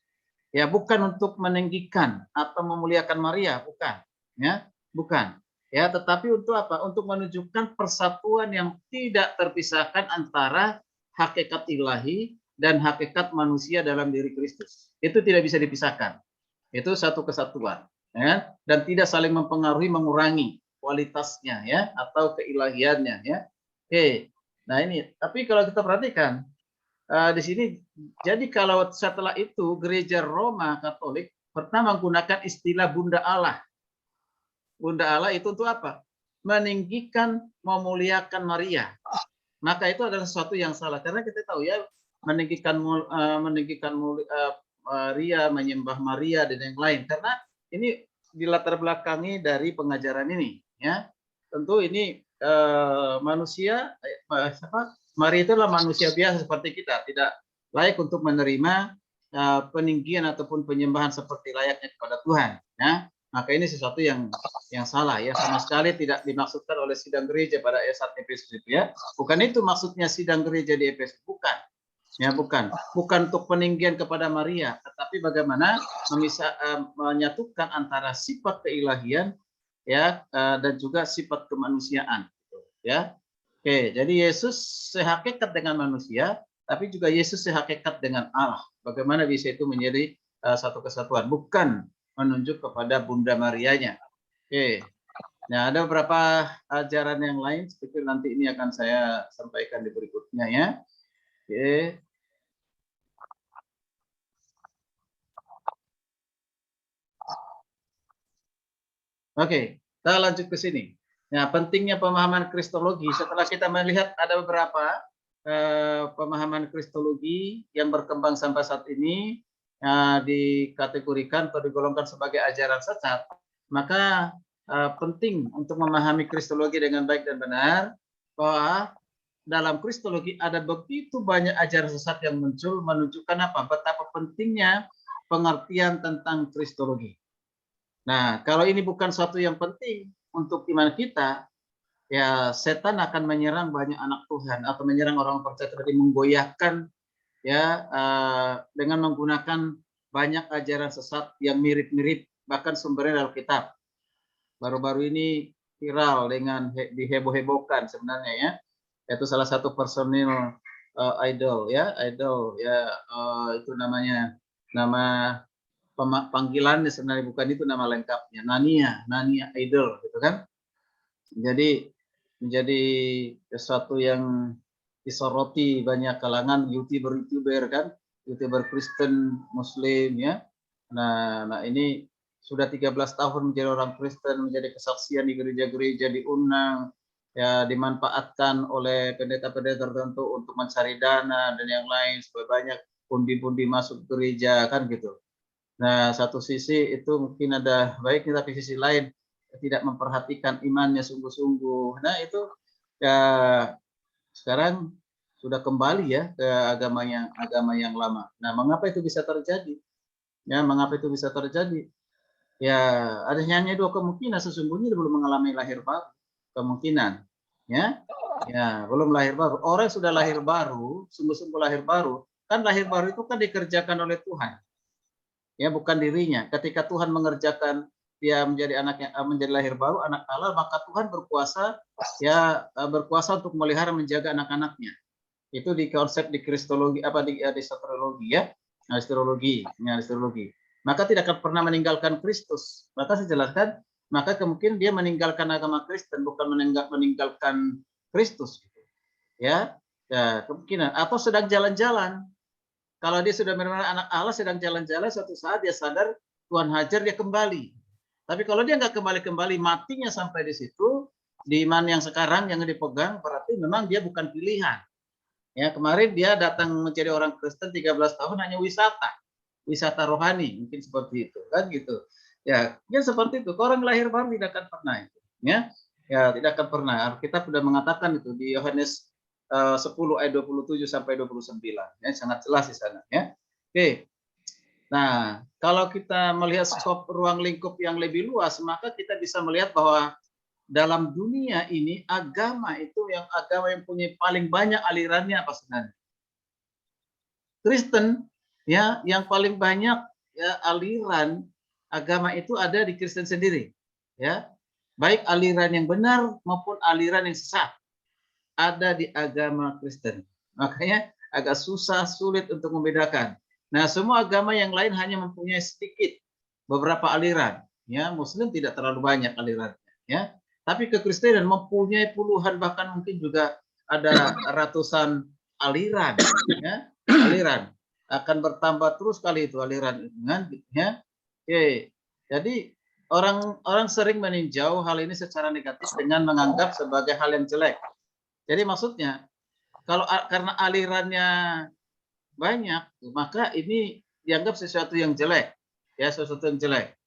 Ya, bukan untuk meninggikan atau memuliakan Maria, bukan. Ya, bukan. Ya, tetapi untuk apa? Untuk menunjukkan persatuan yang tidak terpisahkan antara hakikat ilahi dan hakikat manusia dalam diri Kristus. Itu tidak bisa dipisahkan. Itu satu kesatuan, ya, dan tidak saling mempengaruhi, mengurangi kualitasnya, ya, atau keilahiannya, ya. Oke, nah ini. Tapi kalau kita perhatikan di sini, jadi kalau setelah itu gereja Roma Katolik pertama menggunakan istilah Bunda Allah. Bunda Allah itu untuk apa? Meninggikan, memuliakan Maria. Maka itu adalah sesuatu yang salah karena kita tahu ya meninggikan Maria, menyembah Maria dan yang lain. Karena ini dilatar belakangi dari pengajaran ini, ya. Tentu ini manusia, Maria itulah manusia biasa seperti kita, tidak layak untuk menerima peninggian ataupun penyembahan seperti layaknya kepada Tuhan. Ya. Maka ini sesuatu yang salah ya, sama sekali tidak dimaksudkan oleh sidang gereja pada ayat 1 Efesus itu ya. Bukan itu maksudnya sidang gereja di Efesus, bukan. Ya, bukan untuk peninggian kepada Maria, tetapi bagaimana menyatukan antara sifat keilahian ya dan juga sifat kemanusiaan gitu, ya. Oke, jadi Yesus sehakikat dengan manusia, tapi juga Yesus sehakikat dengan Allah. Bagaimana bisa itu menjadi satu kesatuan, bukan menunjuk kepada Bunda Marianya. Oke. Nah, ada beberapa ajaran yang lain, seperti nanti ini akan saya sampaikan di berikutnya ya. Oke. Oke, kita lanjut ke sini. Nah, pentingnya pemahaman kristologi. Setelah kita melihat ada beberapa pemahaman kristologi yang berkembang sampai saat ini dikategorikan atau digolongkan sebagai ajaran sesat, maka penting untuk memahami kristologi dengan baik dan benar, bahwa dalam kristologi ada begitu banyak ajaran sesat yang muncul, menunjukkan apa? Betapa pentingnya pengertian tentang kristologi. Nah, kalau ini bukan suatu yang penting untuk iman kita, ya setan akan menyerang banyak anak Tuhan atau menyerang orang percaya, tadi menggoyahkan ya dengan menggunakan banyak ajaran sesat yang mirip-mirip, bahkan sumbernya dalam kitab. Baru-baru ini viral dengan diheboh-hebohkan sebenarnya ya, yaitu salah satu personil idol ya, itu namanya, nama panggilannya sebenarnya, bukan itu nama lengkapnya, Nania Idol gitu kan. Jadi menjadi sesuatu yang disoroti banyak kalangan YouTuber kan, YouTuber Kristen Muslim ya. Nah ini sudah 13 tahun menjadi orang Kristen, menjadi kesaksian di gereja-gereja, diundang ya, dimanfaatkan oleh pendeta-pendeta tertentu untuk mencari dana dan yang lain supaya banyak pundi-pundi masuk gereja kan gitu. Nah, satu sisi itu mungkin ada baiknya, tapi sisi lain tidak memperhatikan imannya sungguh-sungguh. Nah, itu ya sekarang sudah kembali ya ke agama yang lama. Nah, mengapa itu bisa terjadi? Ya, mengapa itu bisa terjadi? Ya, ada hanya dua kemungkinan. Sesungguhnya belum mengalami lahir baru. Kemungkinan, ya, belum lahir baru. Orang yang sudah lahir baru, sungguh-sungguh lahir baru, kan lahir baru itu kan dikerjakan oleh Tuhan. Ya, bukan dirinya. Ketika Tuhan mengerjakan dia menjadi anaknya, menjadi lahir baru, anak Allah, maka Tuhan berkuasa untuk memelihara, menjaga anak-anaknya. Itu di konsep di kristologi, di soteriologi ya, astrologi. Maka tidak akan pernah meninggalkan Kristus. Maka saya jelaskan, maka kemungkinan dia meninggalkan agama Kristen, bukan meninggalkan Kristus. Ya, kemungkinan. Atau sedang jalan-jalan. Kalau dia sudah benar-benar anak Allah, sedang jalan-jalan, suatu saat dia sadar Tuhan hajar, dia kembali. Tapi kalau dia nggak kembali, matinya sampai di situ, di iman yang sekarang yang dipegang, berarti memang dia bukan pilihan. Ya, kemarin dia datang menjadi orang Kristen 13 tahun hanya wisata rohani, mungkin seperti itu, kan gitu. Ya seperti itu. Orang lahir baru tidak akan pernah itu. Ya, tidak akan pernah. Kita sudah mengatakan itu di Yohanes 10 ayat 27 sampai 29. Ya, sangat jelas di sana ya. Oke. Nah, kalau kita melihat skop ruang lingkup yang lebih luas, maka kita bisa melihat bahwa dalam dunia ini agama yang punya paling banyak alirannya apa sebenarnya? Kristen ya, yang paling banyak ya, aliran agama itu ada di Kristen sendiri. Ya. Baik aliran yang benar maupun aliran yang sesat ada di agama Kristen. Makanya agak sulit untuk membedakan. Nah, semua agama yang lain hanya mempunyai sedikit beberapa aliran. Ya, Muslim tidak terlalu banyak alirannya. Ya, tapi kekristenan mempunyai puluhan, bahkan mungkin juga ada ratusan aliran. Ya, aliran akan bertambah terus kali itu aliran. Ya, oke. Jadi orang sering meninjau hal ini secara negatif dengan menganggap sebagai hal yang jelek. Jadi maksudnya, karena alirannya banyak, maka ini dianggap sesuatu yang jelek, ya, sesuatu yang jelek.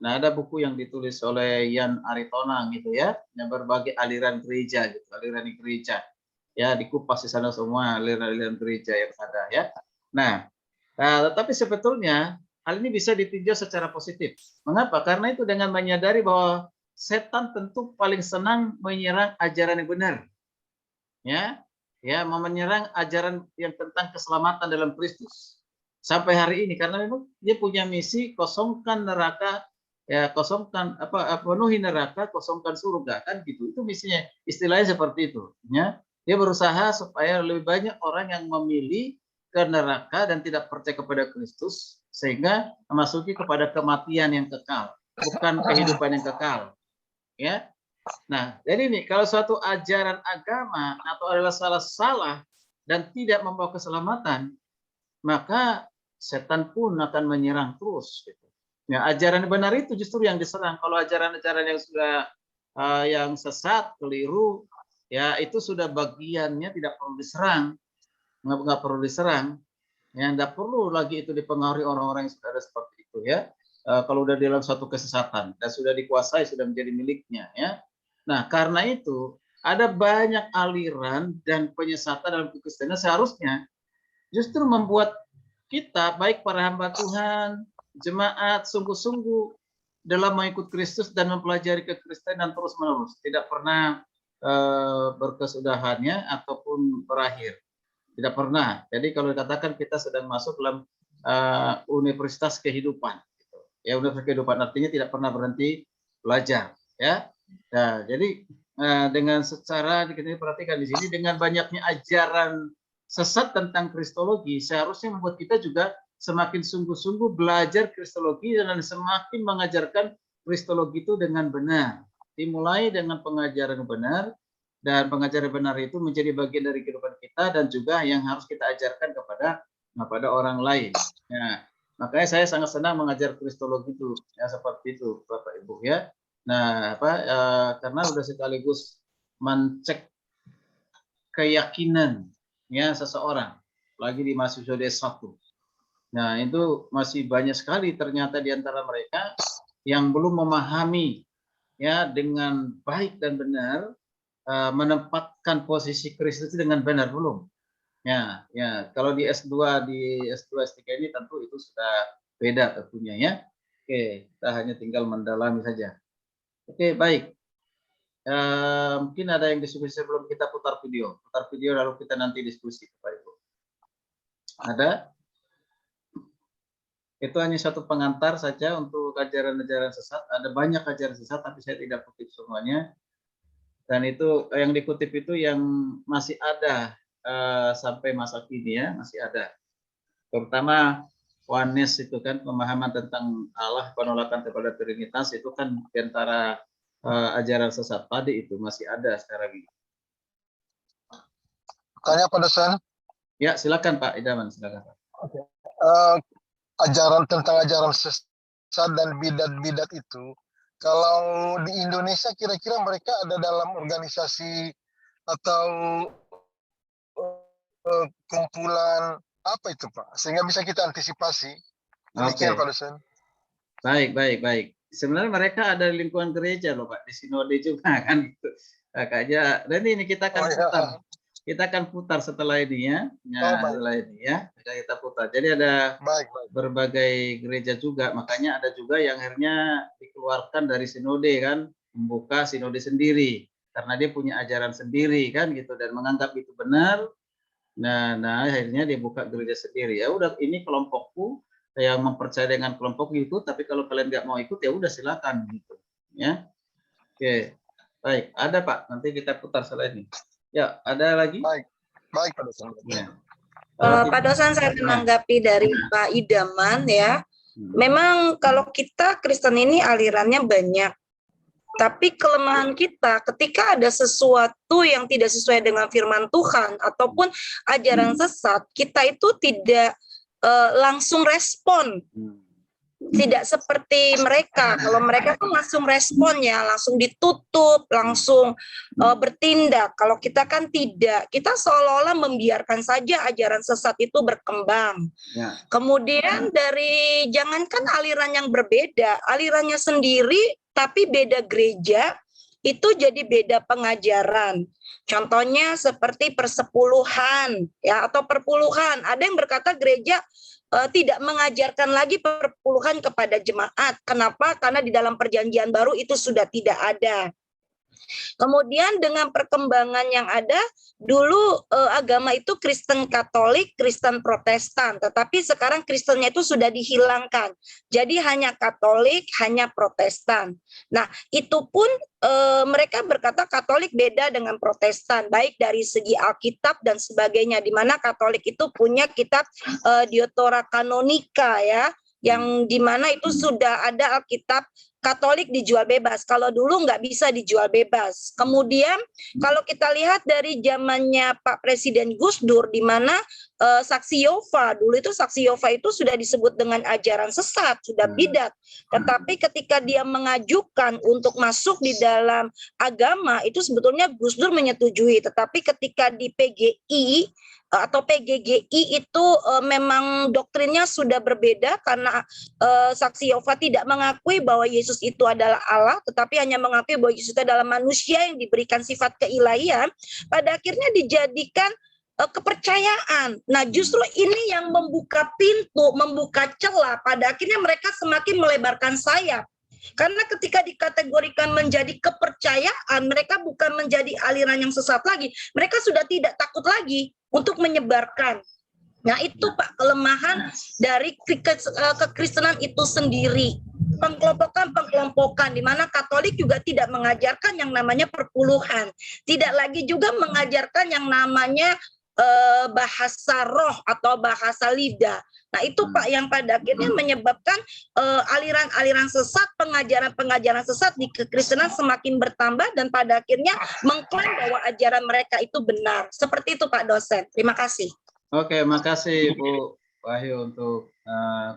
Nah, ada buku yang ditulis oleh Yan Aritonang gitu ya, yang berbagai aliran gereja gitu, aliran gereja. Ya, dikupas di sana semua aliran-aliran gereja yang ada ya. Nah, tetapi sebetulnya hal ini bisa ditinjau secara positif. Mengapa? Karena itu dengan menyadari bahwa setan tentu paling senang menyerang ajaran yang benar. Ya, ya, menyerang ajaran yang tentang keselamatan dalam Kristus. Sampai hari ini karena memang dia punya misi kosongkan neraka, ya kosongkan penuhi neraka, kosongkan surga kan gitu. Itu misinya, istilahnya seperti itu, ya. Dia berusaha supaya lebih banyak orang yang memilih ke neraka dan tidak percaya kepada Kristus sehingga memasuki kepada kematian yang kekal, bukan kehidupan yang kekal. Ya. Nah, jadi ini kalau suatu ajaran agama atau adalah salah dan tidak membawa keselamatan, maka setan pun akan menyerang terus. Gitu. Ya, ajaran benar itu justru yang diserang. Kalau ajaran-ajaran yang sudah yang sesat, keliru, ya itu sudah bagiannya tidak perlu diserang, nggak perlu diserang. Ya, nggak perlu lagi itu dipengaruhi orang-orang yang sudah ada seperti itu ya. Kalau udah dalam satu kesesatan dan sudah dikuasai, sudah menjadi miliknya ya. Nah, karena itu ada banyak aliran dan penyesatan dalam kekristenan seharusnya justru membuat kita baik para hamba Tuhan, jemaat sungguh-sungguh dalam mengikut Kristus dan mempelajari kekristenan terus-menerus, tidak pernah berkesudahannya ataupun berakhir. Tidak pernah. Jadi kalau dikatakan kita sedang masuk dalam universitas kehidupan, gitu. Ya universitas kehidupan artinya tidak pernah berhenti belajar, ya. Nah, jadi dengan secara diperhatikan di sini dengan banyaknya ajaran sesat tentang kristologi seharusnya membuat kita juga semakin sungguh-sungguh belajar kristologi dan semakin mengajarkan kristologi itu dengan benar. Dimulai dengan pengajaran benar dan pengajaran benar itu menjadi bagian dari kehidupan kita dan juga yang harus kita ajarkan kepada orang lain. Nah, makanya saya sangat senang mengajar kristologi itu ya seperti itu Bapak Ibu ya. Nah, karena sudah sekaligus mencek keyakinan ya seseorang lagi di mahasiswa D1. Nah, itu masih banyak sekali ternyata di antara mereka yang belum memahami ya dengan baik dan benar menempatkan posisi Kristus dengan benar belum. Ya, ya. Kalau di S2 S3 ini tentu itu sudah beda tentunya ya. Oke, kita hanya tinggal mendalami saja. Oke, baik. Mungkin ada yang diskusi sebelum kita putar video. Putar video lalu kita nanti diskusi Bapak Ibu. Ada? Itu hanya satu pengantar saja untuk ajaran-ajaran sesat. Ada banyak ajaran sesat tapi saya tidak kutip semuanya. Dan itu yang dikutip itu yang masih ada sampai masa kini ya, masih ada. Terutama oneness itu kan pemahaman tentang Allah, penolakan kepada Trinitas itu kan di antara ajaran sesat tadi itu masih ada sekarang ini. Tanya Pak dosen. Ya, silakan Pak Idaman, silakan Pak. Oke. Tentang ajaran sesat dan bidat-bidat itu, kalau di Indonesia kira-kira mereka ada dalam organisasi atau kumpulan apa itu Pak? Sehingga bisa kita antisipasi. Demikian Pak dosen. Baik. Sebenarnya mereka ada di lingkungan gereja loh Pak, di sinode juga kan gitu. Makanya dan ini kita akan putar. Kita akan putar setelah ini ya. Setelah ini ya. Kita putar. Jadi ada berbagai gereja juga, makanya ada juga yang akhirnya dikeluarkan dari sinode kan, membuka sinode sendiri karena dia punya ajaran sendiri kan gitu dan menganggap itu benar. Nah akhirnya dia buka gereja sendiri. Ya udah ini kelompokku yang mempercaya dengan kelompok itu, tapi kalau kalian nggak mau ikut ya udah silakan gitu ya. Oke. Baik, ada Pak, nanti kita putar setelah ini. Ya, ada lagi? Baik Pak dosen. Ya. Pak dosen, saya menanggapi dari Pak Idaman ya. Memang kalau kita Kristen ini alirannya banyak. Tapi kelemahan kita ketika ada sesuatu yang tidak sesuai dengan firman Tuhan ataupun ajaran sesat, kita itu tidak langsung respon. Tidak seperti mereka. Kalau mereka kan langsung respon ya, langsung ditutup, langsung bertindak. Kalau kita kan tidak. Kita seolah-olah membiarkan saja ajaran sesat itu berkembang. Ya. Kemudian dari jangankan aliran yang berbeda, alirannya sendiri tapi beda gereja, itu jadi beda pengajaran. Contohnya seperti persepuluhan ya atau perpuluhan. Ada yang berkata gereja tidak mengajarkan lagi perpuluhan kepada jemaat. Kenapa? Karena di dalam perjanjian baru itu sudah tidak ada. Kemudian dengan perkembangan yang ada, dulu agama itu Kristen Katolik, Kristen Protestan, tetapi sekarang Kristennya itu sudah dihilangkan. Jadi hanya Katolik, hanya Protestan. Nah, itu pun mereka berkata Katolik beda dengan Protestan, baik dari segi Alkitab dan sebagainya, di mana Katolik itu punya kitab Deuterokanonica Kanonika ya, yang di mana itu sudah ada Alkitab Katolik dijual bebas. Kalau dulu nggak bisa dijual bebas. Kemudian kalau kita lihat dari zamannya Pak Presiden Gus Dur, di mana Saksi Yova, dulu itu Saksi Yova itu sudah disebut dengan ajaran sesat, sudah bidat. Tetapi ketika dia mengajukan untuk masuk di dalam agama, itu sebetulnya Gus Dur menyetujui. Tetapi ketika di PGI atau PGGI itu memang doktrinnya sudah berbeda karena Saksi Yova tidak mengakui bahwa Yesus itu adalah Allah, tetapi hanya mengakui bahwa Yesus itu adalah manusia yang diberikan sifat keilahian. Pada akhirnya dijadikan kepercayaan. Nah, justru ini yang membuka pintu, membuka celah. Pada akhirnya mereka semakin melebarkan sayap. Karena ketika dikategorikan menjadi kepercayaan, mereka bukan menjadi aliran yang sesat lagi. Mereka sudah tidak takut lagi untuk menyebarkan. Nah, itu Pak kelemahan dari kekristenan itu sendiri. Pengkelompokan, di mana Katolik juga tidak mengajarkan yang namanya perpuluhan. Tidak lagi juga mengajarkan yang namanya bahasa roh atau bahasa lidah. Nah, itu Pak yang pada akhirnya menyebabkan aliran-aliran sesat, pengajaran-pengajaran sesat di kekristenan semakin bertambah dan pada akhirnya mengklaim bahwa ajaran mereka itu benar. Seperti itu Pak dosen. Terima kasih. Oke, makasih Bu Wahyu untuk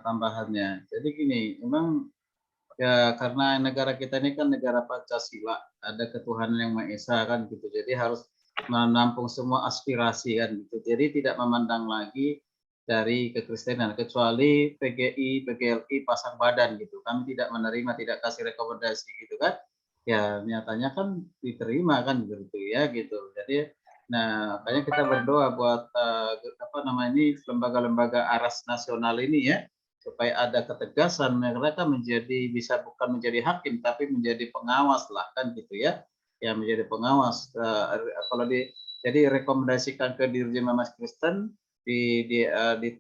tambahannya. Jadi gini, memang ya karena negara kita ini kan negara Pancasila, ada ketuhanan yang Maha Esa kan gitu. Jadi harus menampung semua aspirasi kan gitu. Jadi tidak memandang lagi dari kekristenan kecuali PGI, PGLI pasang badan gitu. Kami tidak menerima, tidak kasih rekomendasi gitu kan. Ya nyatanya kan diterima kan gitu ya gitu. Jadi nah makanya kita berdoa buat lembaga-lembaga aras nasional ini ya supaya ada ketegasan mereka menjadi bisa bukan menjadi hakim tapi menjadi pengawas lah kan gitu ya. Ya menjadi pengawas jadi rekomendasikan ke Dirjen Mas Kristen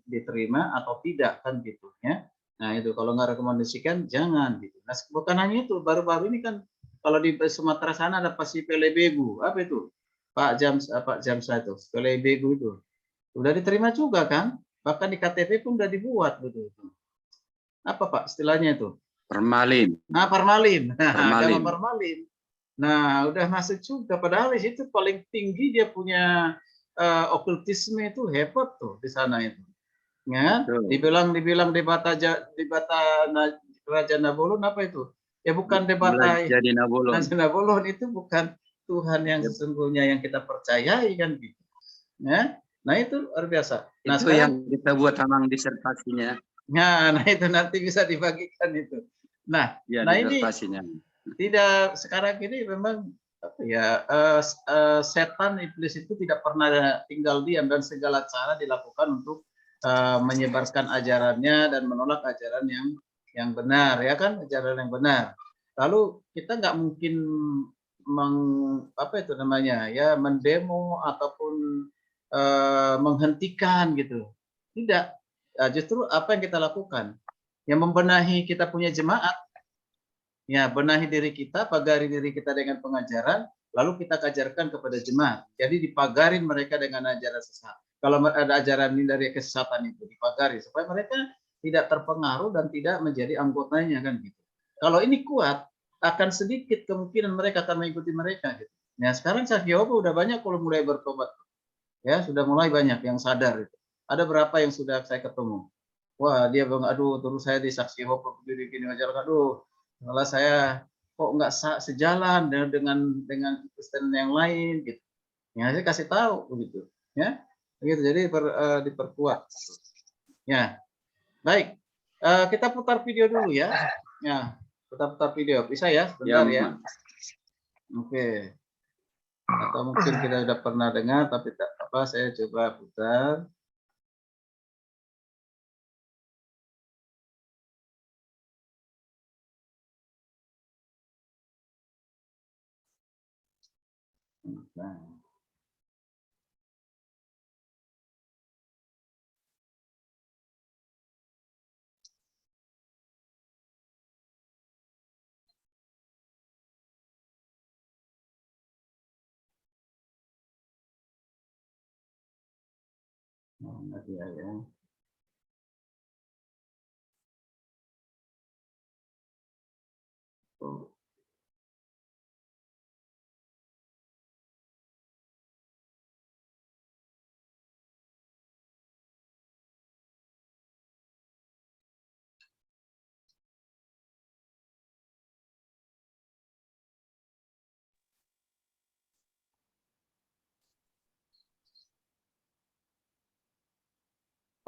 diterima atau tidak kan gitu ya. Nah itu kalau nggak rekomendasikan jangan gitu. Nah bukan hanya itu, baru-baru ini kan kalau di Sumatera sana ada pasti Pelebegu, apa itu Pak Jamsa itu Pelebegu itu udah diterima juga kan, bahkan di KTP pun udah dibuat betul. Apa Pak istilahnya itu? Formalin. Nah formalin, agama formalin. Nah, udah masuk juga. Padahal di situ paling tinggi dia punya okultisme itu hebat tuh di sana itu. Ya, dibilang debata Raja Nabolon apa itu? Ya bukan debata Jadi Nabolon. Raja Nabolon itu bukan Tuhan yang sesungguhnya yang kita percayai kan gitu. Ya. Nah, itu luar biasa. Nah, itu yang kita buat tamang disertasinya. Nah, itu nanti bisa dibagikan itu. Nah, ya, nah ini tidak sekarang ini memang setan iblis itu tidak pernah tinggal diam dan segala cara dilakukan untuk menyebarkan ajarannya dan menolak ajaran yang benar ya kan, ajaran yang benar. Lalu kita nggak mungkin mendemo ataupun menghentikan gitu. Tidak. Justru apa yang kita lakukan? Yang membenahi kita punya jemaat. Ya, benahi diri kita, pagari diri kita dengan pengajaran, lalu kita ajarkan kepada jemaat. Jadi dipagarin mereka dengan ajaran sesat. Kalau ada ajaran ini dari kesesatan itu dipagari supaya mereka tidak terpengaruh dan tidak menjadi anggotanya kan gitu. Kalau ini kuat, akan sedikit kemungkinan mereka akan mengikuti mereka gitu. Nah, sekarang Saksi Yova udah banyak kalau mulai bertobat. Ya, sudah mulai banyak yang sadar itu. Ada berapa yang sudah saya ketemu? Wah, dia bilang, aduh, terus saya di saksi hukum gini masalah, aduh, malah saya kok nggak sejalan dengan Kristen yang lain gitu. Ya, saya kasih tahu begitu, ya. Begitu. Jadi diperkuat. Ya. Baik. Kita putar video dulu ya. Ya, kita putar video. Bisa ya? Sebentar ya. Oke. Atau mungkin kita sudah pernah dengar tapi tak apa, saya coba putar. Nah. Nah, dia ya. Oh.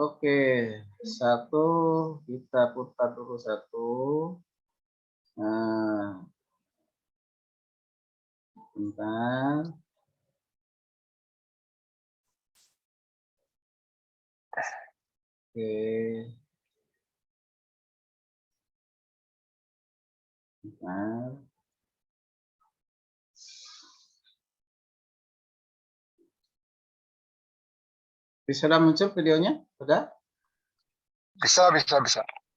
Oke, satu kita putar dulu satu. Nah, bentar. Oke. Bentar. Sudah muncul videonya? Sudah? Bisa.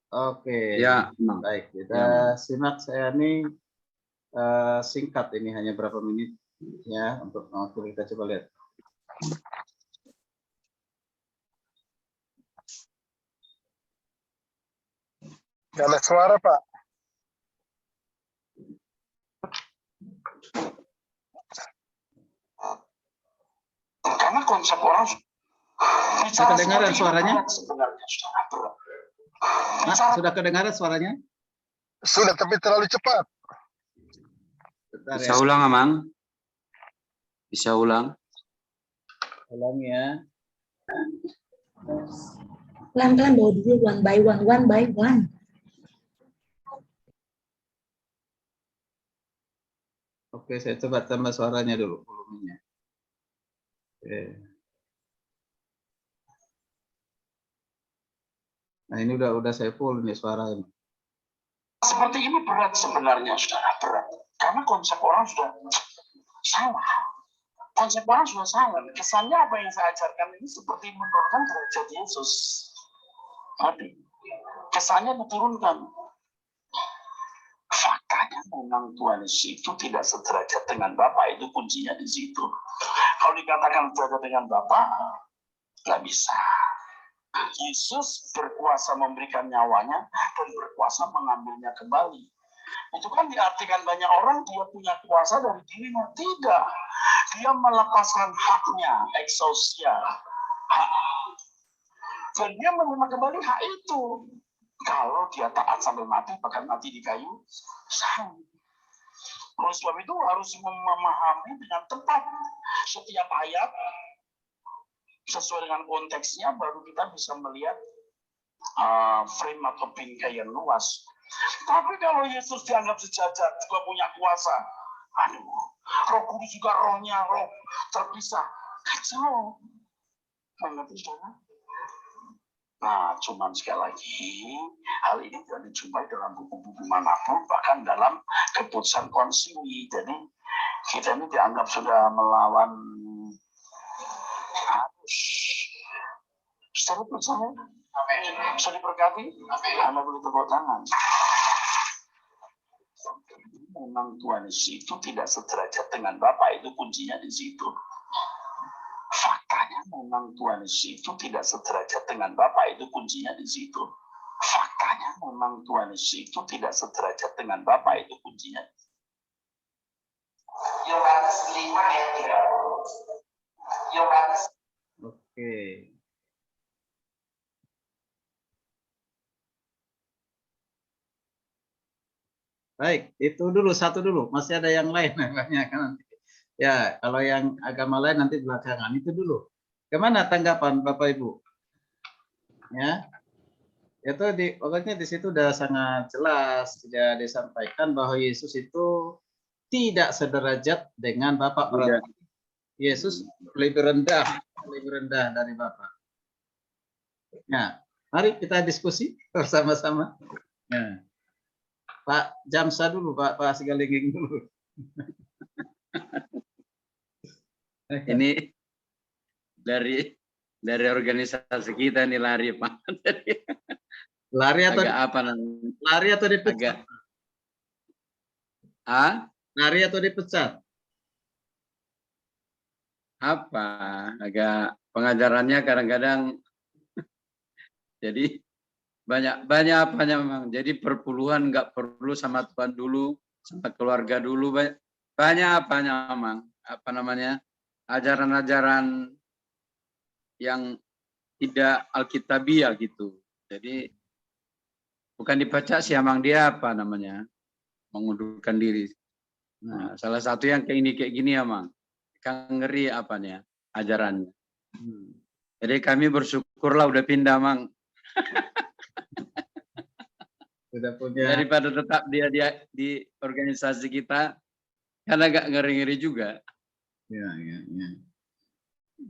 Oke. Ya, baik. Kita ya, simak. Saya ini singkat, ini hanya berapa menit ya untuk kita coba lihat. Gak ada suara, Pak. Karena konsep orang Sudah kedengaran suaranya? Sudah kedengaran suaranya? Sudah, tapi terlalu cepat. Bentar bisa ya. ulang, Amang? Bisa ulang? Ulang ya. Pelan-pelan bawa dulu, one by one. Oke, saya coba tambah suaranya dulu, volumenya. Oke. Nah, ini udah saya full nih suaranya. Seperti ini berat sebenarnya, saudara, berat. Karena konsep orang sudah salah. Konsep orang sudah salah. Kesannya apa yang saya ajarkan ini seperti menurunkan derajat Yesus. Aduh. Kesannya diturunkan. Faktanya memang Tuhan Yesus itu tidak sederajat dengan Bapa, itu kuncinya di situ. Kalau dikatakan sederajat dengan Bapa, nggak bisa. Yesus berkuasa memberikan nyawanya dan berkuasa mengambilnya kembali. Itu kan diartikan banyak orang dia punya kuasa dari dirinya. Tidak. Dia melepaskan haknya, exousia. Hak. Dan dia menerima kembali hak itu. Kalau dia taat sampai mati, bahkan mati di kayu salib. Oleh sebab itu harus memahami dengan tepat setiap ayat sesuai dengan konteksnya, baru kita bisa melihat frame atau bingkai yang luas. Tapi kalau Yesus dianggap sejajar, juga punya kuasa, Roh Kudus juga rohnya roh terpisah, kacau. Mengerti, saudara? Nah, cuman sekali lagi, hal ini tidak dijumpai dalam buku-buku manapun, bahkan dalam keputusan konsili. Jadi, kita ini dianggap sudah melawan arus. Secara percaya, bisa diberkati, Anda boleh tepuk tangan. Memang Tuhan Yesus itu tidak sederajat dengan Bapa, itu kuncinya di situ. Faktanya memang Tuhan Yesus itu tidak sederajat dengan Bapa, itu kuncinya di situ. Faktanya memang Tuhan Yesus itu tidak sederajat dengan Bapa, itu kuncinya. Yohanes 5 ayat 30. Yohanes. Oke. Baik, itu dulu satu dulu. Masih ada yang lain banyak kan nanti. Ya, kalau yang agama lain nanti belakangan itu dulu. Gimana tanggapan Bapak Ibu? Ya, itu pokoknya di situ udah sangat jelas sudah disampaikan bahwa Yesus itu tidak sederajat dengan Bapak. Tidak. Yesus lebih rendah dari Bapak. Nah, mari kita diskusi bersama-sama. Nah, Pak Jamsa dulu, Pak Sigalingging dulu. Ini dari organisasi kita nih lari, Pak. Lari atau Agak apa namanya? lari atau dipecat? Agak Lari atau dipecat? apa? Agak pengajarannya kadang-kadang jadi banyak apanya memang. Jadi perpuluhan nggak perlu sama Tuhan dulu, sama keluarga dulu, banyak apanya memang. Apa namanya? Ajaran-ajaran yang tidak alkitabiah gitu. Jadi bukan dibaca sih emang dia apa namanya? Mengundurkan diri. Nah, salah satu yang kayak gini emang. Kan ngeri apanya? Ajarannya. Jadi kami bersyukurlah udah pindah, Mang. Sudah punya. Daripada tetap dia di organisasi kita, kan agak ngeri-ngeri juga. Ya.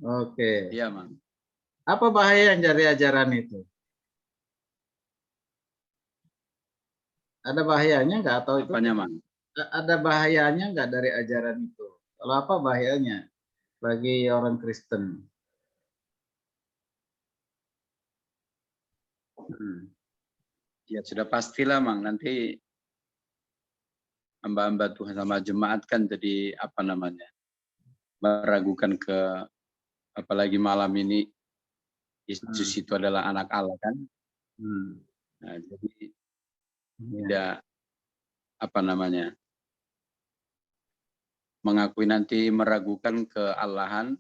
Oke. Iya, Mang. Apa bahaya yang dari ajaran itu? Ada bahayanya nggak atau itu? Apanya, Mang? Ada bahayanya nggak dari ajaran itu? Kalau apa bahayanya bagi orang Kristen? Ya sudah pastilah, Mang. Nanti hamba-hamba Tuhan sama jemaat kan jadi apa namanya? Meragukan ke apalagi malam ini Yesus itu adalah anak Allah kan. Nah, jadi tidak apa namanya? Mengakui nanti meragukan keallahan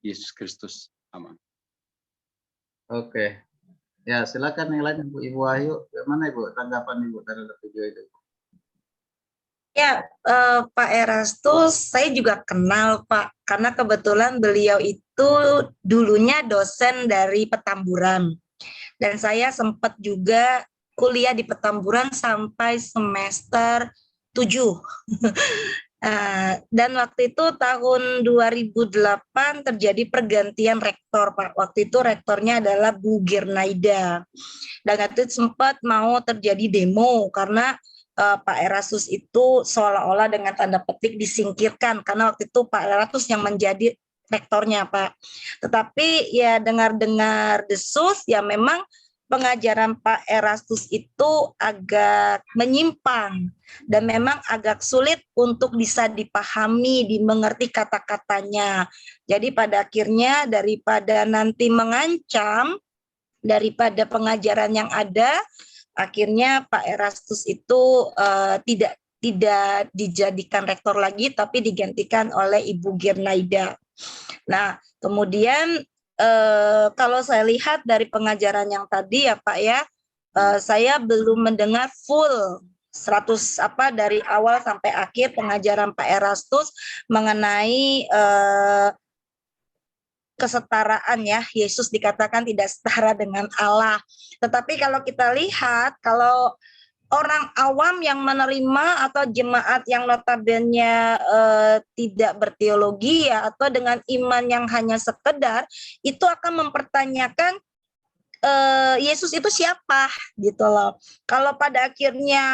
Yesus Kristus. Aman. Oke. Ya, silakan yang lain Ibu Wahyu. Bagaimana Ibu tanggapan Ibu terhadap video itu? Ya, Pak Erastus, saya juga kenal Pak, karena kebetulan beliau itu dulunya dosen dari Petamburan. Dan saya sempat juga kuliah di Petamburan sampai semester 7. Dan waktu itu tahun 2008 terjadi pergantian rektor Pak. Waktu itu rektornya adalah Bu Girnaida. Dan waktu itu sempat mau terjadi demo karena Pak Erastus itu seolah-olah dengan tanda petik disingkirkan karena waktu itu Pak Erastus yang menjadi rektornya Pak. Tetapi ya dengar-dengar desus ya memang pengajaran Pak Erastus itu agak menyimpang dan memang agak sulit untuk bisa dipahami, dimengerti kata-katanya. Jadi pada akhirnya daripada nanti mengancam daripada pengajaran yang ada, akhirnya Pak Erastus itu tidak dijadikan rektor lagi, tapi digantikan oleh Ibu Girnaida. Nah, kemudian kalau saya lihat dari pengajaran yang tadi ya Pak ya, saya belum mendengar full 100 dari awal sampai akhir pengajaran Pak Erastus mengenai kesetaraan ya, Yesus dikatakan tidak setara dengan Allah. Tetapi kalau kita lihat, kalau orang awam yang menerima atau jemaat yang notabene tidak berteologi ya, atau dengan iman yang hanya sekedar, itu akan mempertanyakan Yesus itu siapa gitu loh. Kalau pada akhirnya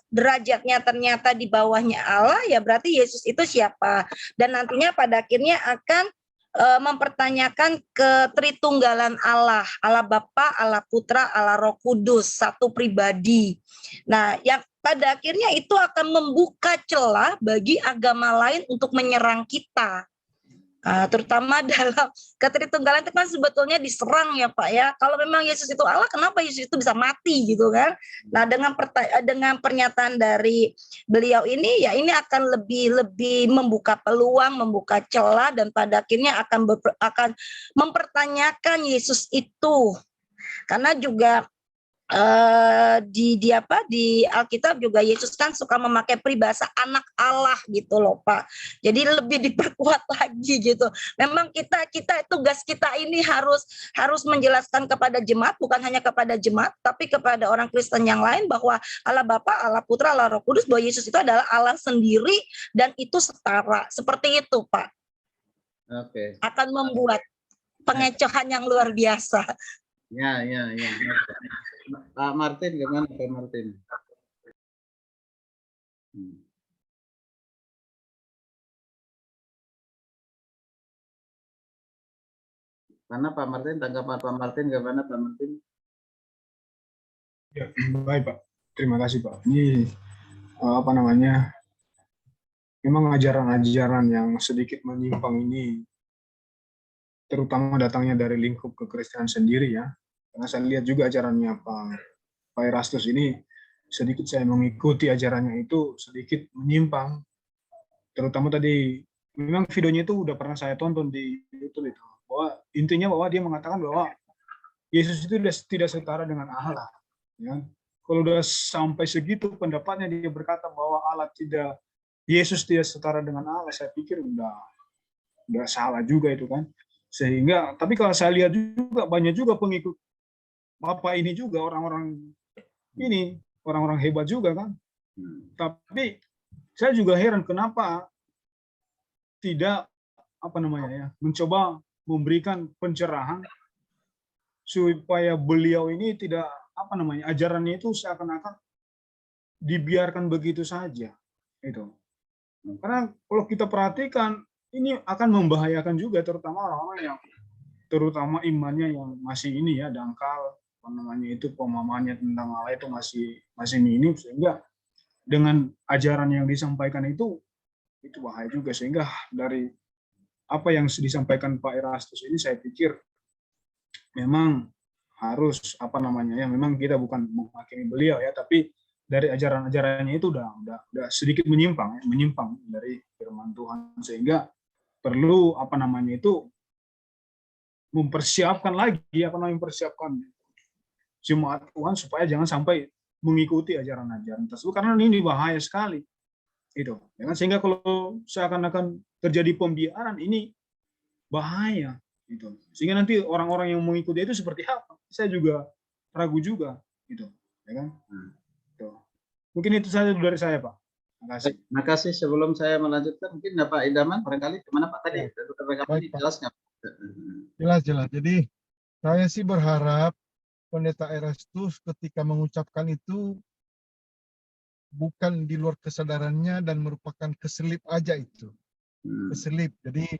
derajatnya ternyata di bawahnya Allah, ya berarti Yesus itu siapa. Dan nantinya pada akhirnya akan mempertanyakan ketritunggalan Allah, Allah Bapa, Allah Putra, Allah Roh Kudus, satu pribadi. Nah, yang pada akhirnya itu akan membuka celah bagi agama lain untuk menyerang kita. Terutama dalam ketritunggalan itu kan sebetulnya diserang ya Pak ya. Kalau memang Yesus itu Allah, kenapa Yesus itu bisa mati gitu kan? Nah, dengan pernyataan dari beliau ini ya ini akan lebih membuka peluang, membuka celah dan pada akhirnya akan mempertanyakan Yesus itu. Karena juga di apa di Alkitab juga Yesus kan suka memakai peribahasa anak Allah gitu loh Pak. Jadi lebih diperkuat lagi gitu. Memang kita tugas kita ini harus menjelaskan kepada jemaat, bukan hanya kepada jemaat tapi kepada orang Kristen yang lain bahwa Allah Bapa, Allah Putra, Allah Roh Kudus, bahwa Yesus itu adalah Allah sendiri dan itu setara. Seperti itu Pak. Oke. Akan membuat pengecohan yang luar biasa. Ya. Pak Martin, gimana Pak Martin? Mana Pak Martin? Tanggapan Pak Martin gimana Pak Martin? Ya, baik Pak. Terima kasih Pak. Ini apa namanya? Memang ajaran-ajaran yang sedikit menyimpang ini, terutama datangnya dari lingkup kekristenan sendiri ya. Karena saya lihat juga ajarannya Pak Erastus ini, sedikit saya mengikuti ajarannya itu sedikit menyimpang. Terutama tadi, memang videonya itu udah pernah saya tonton di YouTube itu. Bahwa intinya bahwa dia mengatakan bahwa Yesus itu tidak setara dengan Allah. Ya. Kalau udah sampai segitu pendapatnya, dia berkata bahwa Yesus tidak setara dengan Allah, saya pikir udah salah juga itu kan. Sehingga, tapi kalau saya lihat juga banyak juga pengikut Bapak ini juga orang-orang hebat juga kan. Tapi saya juga heran kenapa tidak mencoba memberikan pencerahan supaya beliau ini tidak ajarannya itu seakan-akan dibiarkan begitu saja itu. Karena kalau kita perhatikan ini akan membahayakan juga terutama orang-orang yang terutama imannya yang masih ini ya dangkal, pemahamannya tentang Allah itu masih minim, sehingga dengan ajaran yang disampaikan itu bahaya juga. Sehingga dari apa yang disampaikan Pak Erastus ini saya pikir memang harus memang kita bukan menghakimi beliau ya, tapi dari ajaran-ajarannya itu udah sedikit menyimpang dari firman Tuhan, sehingga perlu mempersiapkan jemaat Tuhan supaya jangan sampai mengikuti ajaran-ajaran tersebut, karena ini bahaya sekali itu ya kan? Sehingga kalau seakan-akan terjadi pembiaran, ini bahaya gitu, sehingga nanti orang-orang yang mengikuti itu seperti apa, saya juga ragu juga gitu ya kan. Mungkin itu saja dari saya Pak. Terima kasih. Sebelum saya melanjutkan, mungkin Pak Idaman barangkali kemana Pak tadi? Baik, Pak. Jelas nggak? Jelas. Jadi saya sih berharap Pendeta Erastus ketika mengucapkan itu bukan di luar kesadarannya dan merupakan keselip aja itu. Keselip. Jadi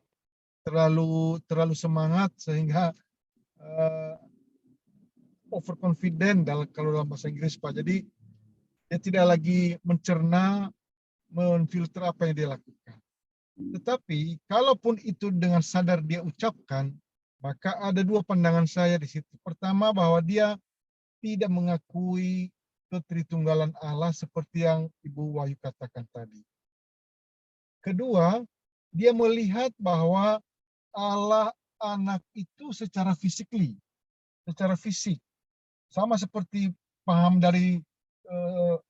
terlalu semangat sehingga overconfident kalau dalam bahasa Inggris Pak. Jadi dia tidak lagi mencerna, menfilter apa yang dia lakukan. Tetapi kalaupun itu dengan sadar dia ucapkan, maka ada dua pandangan saya di situ. Pertama, bahwa dia tidak mengakui ketritunggalan Allah seperti yang Ibu Wahyu katakan tadi. Kedua, dia melihat bahwa Allah anak itu secara fisik, sama seperti paham dari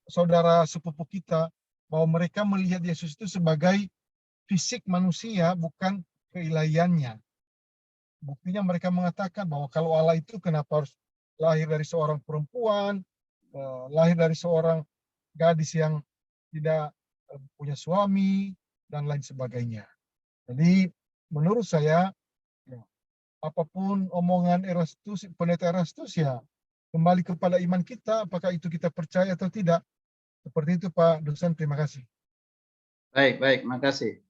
saudara sepupu kita, bahwa mereka melihat Yesus itu sebagai fisik manusia, bukan keilahiannya. Buktinya mereka mengatakan bahwa kalau Allah itu kenapa harus lahir dari seorang perempuan, lahir dari seorang gadis yang tidak punya suami, dan lain sebagainya. Jadi menurut saya, apapun omongan Erastus, Pendeta Erastus, ya kembali kepada iman kita, apakah itu kita percaya atau tidak. Seperti itu Pak Dosen, terima kasih. Baik, makasih.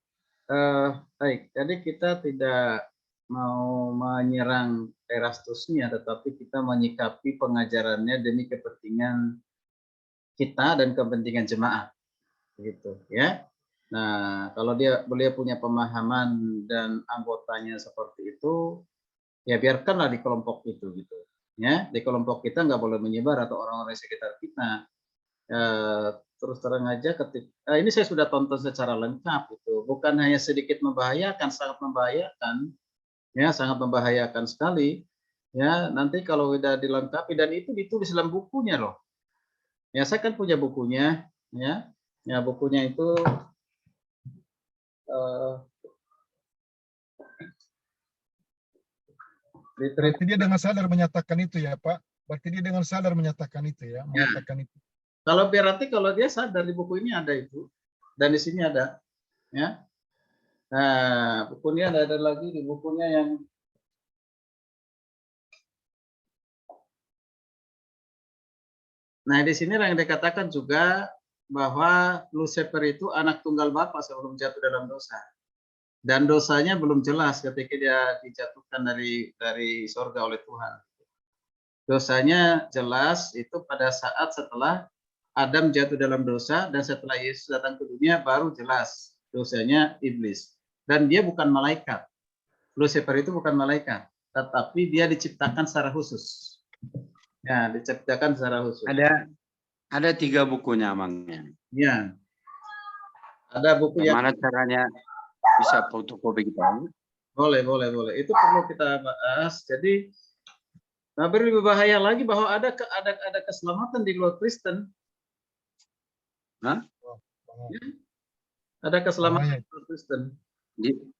Baik, jadi kita tidak mau menyerang Erastusnya, tetapi kita menyikapi pengajarannya demi kepentingan kita dan kepentingan jemaat, gitu ya. Nah, kalau beliau punya pemahaman dan anggotanya seperti itu, ya biarkanlah di kelompok itu, gitu ya. Di kelompok kita nggak boleh menyebar, atau orang-orang sekitar kita. Terus terang aja, ini saya sudah tonton secara lengkap, itu bukan hanya sedikit membahayakan, sangat membahayakan, ya sangat membahayakan sekali. Ya, nanti kalau udah dilengkapi dan itu ditulis dalam bukunya loh. Ya, saya kan punya bukunya, ya. Ya, bukunya itu Berarti dia dengan sadar menyatakan itu ya Pak. Berarti dia dengan sadar menyatakan itu ya, mengatakan itu. Kalau berarti kalau dia sadar di buku ini ada itu dan di sini ada, ya. Nah, bukunya ada lagi di bukunya yang Nah, di sini yang dikatakan juga bahwa Lucifer itu anak tunggal Bapa sebelum jatuh dalam dosa. Dan dosanya belum jelas ketika dia dijatuhkan dari surga oleh Tuhan. Dosanya jelas itu pada saat setelah Adam jatuh dalam dosa dan setelah Yesus datang ke dunia baru jelas dosanya iblis. Dan dia bukan malaikat. Lucifer itu bukan malaikat, tetapi dia diciptakan secara khusus. Ya, diciptakan secara khusus. Ada 3 bukunya Amangnya. Ya. Ada buku yang Gimana caranya bisa fotokopi kita? boleh. Itu perlu kita bahas. Jadi berbahaya lagi bahwa ada keselamatan di luar Kristen. Hah? Ya. Ada keselamatan di luar Kristen.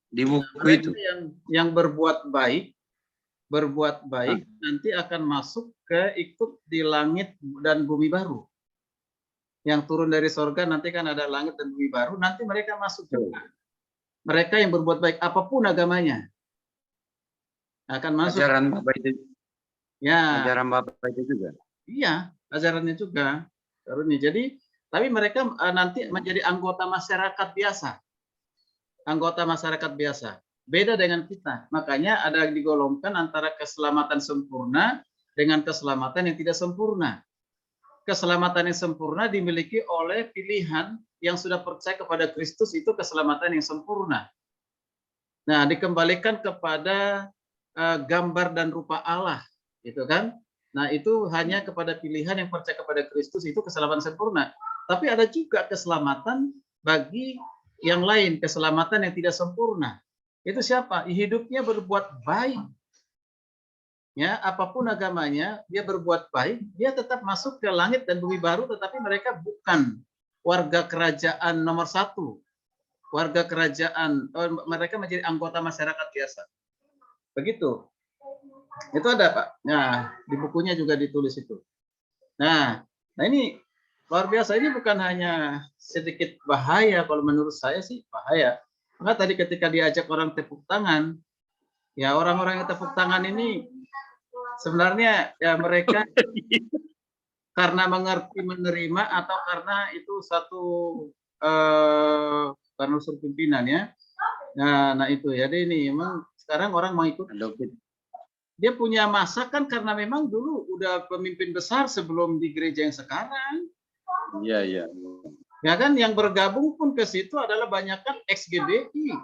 Di buku mereka itu. Yang berbuat baik nanti akan masuk ke ikut di langit dan bumi baru. Yang turun dari sorga nanti kan ada langit dan bumi baru, nanti mereka masuk juga. Mereka yang berbuat baik apapun agamanya akan masuk. Ajaran Bapak itu. Ya. Ajaran Bapak itu juga. Iya, ajarannya juga. Jadi, tapi mereka nanti menjadi anggota masyarakat biasa. Anggota masyarakat biasa. Beda dengan kita. Makanya ada digolongkan antara keselamatan sempurna dengan keselamatan yang tidak sempurna. Keselamatan yang sempurna dimiliki oleh pilihan yang sudah percaya kepada Kristus, itu keselamatan yang sempurna. Nah, dikembalikan kepada gambar dan rupa Allah, gitu kan? Nah, itu hanya kepada pilihan yang percaya kepada Kristus, itu keselamatan sempurna. Tapi ada juga keselamatan bagi yang lain, keselamatan yang tidak sempurna. Itu siapa? Hidupnya berbuat baik. Ya, apapun agamanya, dia berbuat baik, dia tetap masuk ke langit dan bumi baru, tetapi mereka bukan warga kerajaan nomor 1. Warga kerajaan, mereka menjadi anggota masyarakat biasa. Begitu. Itu ada, Pak. Nah, di bukunya juga ditulis itu. Nah ini luar biasa. Ini bukan hanya sedikit bahaya, kalau menurut saya sih bahaya. Maka tadi ketika diajak orang tepuk tangan, ya orang-orang yang tepuk tangan ini sebenarnya ya mereka karena mengerti menerima atau karena itu satu karena unsur pimpinan ya. Nah itu ya. Jadi ini memang sekarang orang mau ikut. Dia punya masa kan karena memang dulu udah pemimpin besar sebelum di gereja yang sekarang. Iya. Ya kan yang bergabung pun ke situ adalah banyakkan ex-GBI.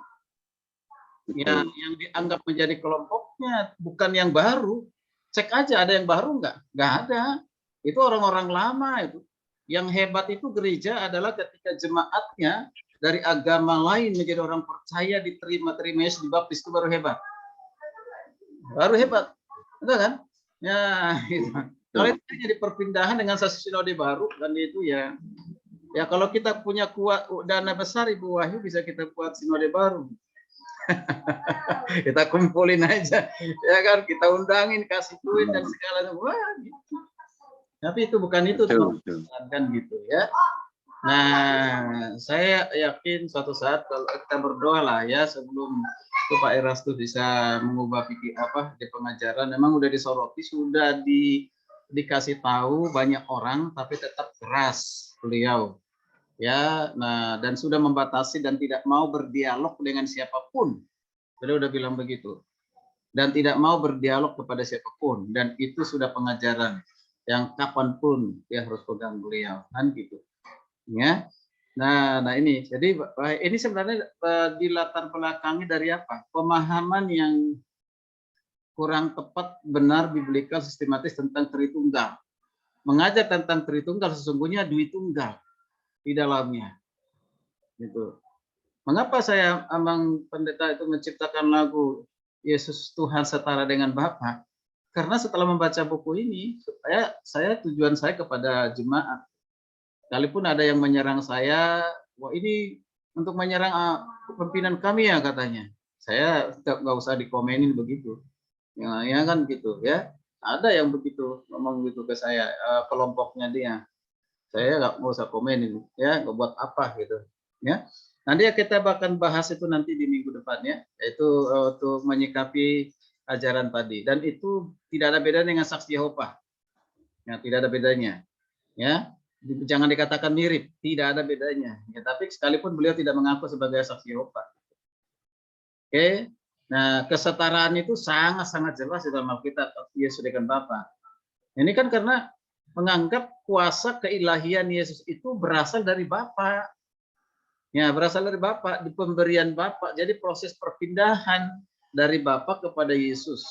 Ya, yang dianggap menjadi kelompoknya, bukan yang baru. Cek aja ada yang baru nggak? Nggak ada. Itu orang-orang lama itu. Yang hebat itu gereja adalah ketika jemaatnya dari agama lain menjadi orang percaya, diterima Yesus, dibaptis, itu baru hebat. Baru hebat. Betul kan? Ya, gitu. Kalau itu jadi perpindahan dengan satu sinode baru, dan itu ya kalau kita punya kuat dana besar, Ibu Wahyu, bisa kita buat sinode baru. Kita kumpulin aja, ya kan, kita undangin, kasih duit dan segala gitu. Tapi itu bukan itu tuh, kan gitu ya. Nah, saya yakin suatu saat kalau kita berdoa lah ya sebelum itu Pak Erastus bisa mengubah pikir di pengajaran, memang udah disoroti, sudah dikasih tahu banyak orang, tapi tetap keras beliau. Ya, nah dan sudah membatasi dan tidak mau berdialog dengan siapapun. Beliau udah bilang begitu. Dan tidak mau berdialog kepada siapapun, dan itu sudah pengajaran yang kapanpun dia harus pegang beliau, kan gitu. Ya. Nah ini jadi ini sebenarnya di latar belakangnya dari apa? Pemahaman yang kurang tepat, benar, biblikal, sistematis tentang Tritunggal. Mengajar tentang Tritunggal sesungguhnya Dwitunggal di dalamnya. Gitu. Mengapa saya Amang Pendeta itu menciptakan lagu Yesus Tuhan setara dengan Bapa? Karena setelah membaca buku ini, tujuan saya kepada jemaat. Sekalipun ada yang menyerang saya, wah ini untuk menyerang pimpinan kami ya katanya. Saya nggak usah dikomenin begitu. Ya kan gitu ya. Ada yang begitu ngomong gitu ke saya, kelompoknya dia. Saya nggak usah komenin, ya nggak buat apa gitu. Ya. Nanti ya kita bahkan bahas itu nanti di minggu depan ya, yaitu untuk menyikapi ajaran tadi. Dan itu tidak ada bedanya dengan saksi Yehova. Ya, tidak ada bedanya. Ya, jangan dikatakan mirip, tidak ada bedanya. Ya, tapi sekalipun beliau tidak mengaku sebagai saksi Yehova. Oke. Nah, kesetaraan itu sangat-sangat jelas di dalam Alkitab, Yesus dengan Bapa. Ini kan karena menganggap kuasa keilahian Yesus itu berasal dari Bapa. Ya, berasal dari Bapa, di pemberian Bapa. Jadi proses perpindahan dari Bapa kepada Yesus.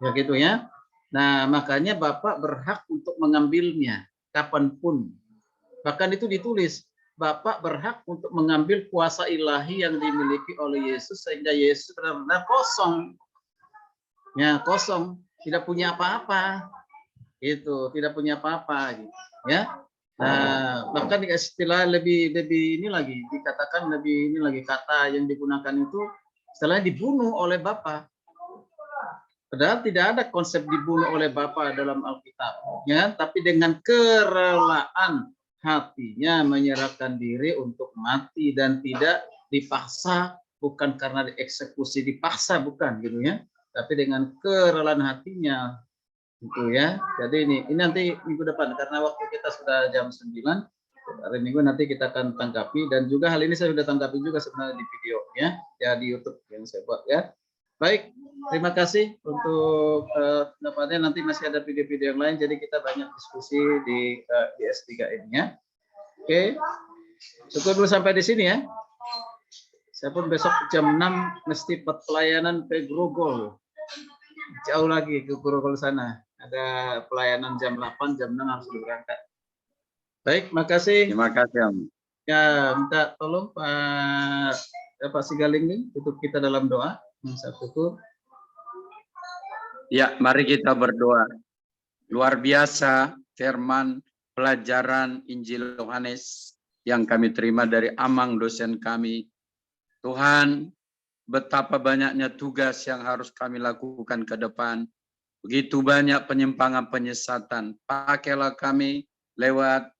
Ya gitu ya. Nah, makanya Bapa berhak untuk mengambilnya kapanpun. Bahkan itu ditulis, Bapa berhak untuk mengambil kuasa ilahi yang dimiliki oleh Yesus sehingga Yesus benar-benar kosong. Ya, kosong, tidak punya apa-apa. Itu, tidak punya apa-apa gitu, ya. Nah, bahkan istilah lebih ini lagi dikatakan lebih ini lagi kata yang digunakan itu setelah dibunuh oleh Bapa. Padahal tidak ada konsep dibunuh oleh Bapa dalam Alkitab, ya, tapi dengan kerelaan hatinya menyerahkan diri untuk mati dan tidak dipaksa, bukan karena dieksekusi dipaksa, bukan gitu ya, tapi dengan kerelaan hatinya gitu ya. Jadi ini nanti minggu depan karena waktu kita sudah jam 9, hari Minggu nanti kita akan tanggapi dan juga hal ini saya sudah tanggapi juga sebenarnya di video ya di YouTube yang saya buat ya. Baik, terima kasih untuk pendapatnya. Nanti masih ada video-video yang lain, jadi kita banyak diskusi di S3 ini ya. Oke, cukup dulu sampai di sini ya. Saya pun besok jam 6 mesti pelayanan ke Grogol. Jauh lagi ke Grogol sana. Ada pelayanan jam 8, jam 6 harus berangkat. Baik, makasih. Terima kasih, Om. Ya, minta tolong Pak Sigaling tutup kita dalam doa. Satu. Ya, mari kita berdoa. Luar biasa firman pelajaran Injil Yohanes yang kami terima dari Amang dosen kami. Tuhan, betapa banyaknya tugas yang harus kami lakukan ke depan. Begitu banyak penyimpangan penyesatan. Pakailah kami lewat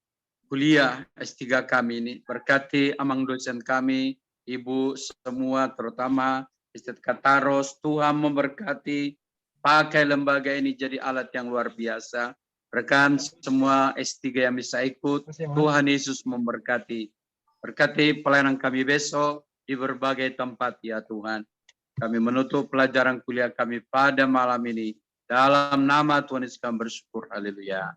kuliah S3 kami ini. Berkati Amang dosen kami, Ibu semua terutama Ustadz Kataros, Tuhan memberkati. Pakai lembaga ini jadi alat yang luar biasa. Rekan semua S3 yang bisa ikut, Tuhan Yesus memberkati. Berkati pelayanan kami besok di berbagai tempat ya Tuhan. Kami menutup pelajaran kuliah kami pada malam ini. Dalam nama Tuhan Yesus kami bersyukur. Haleluya.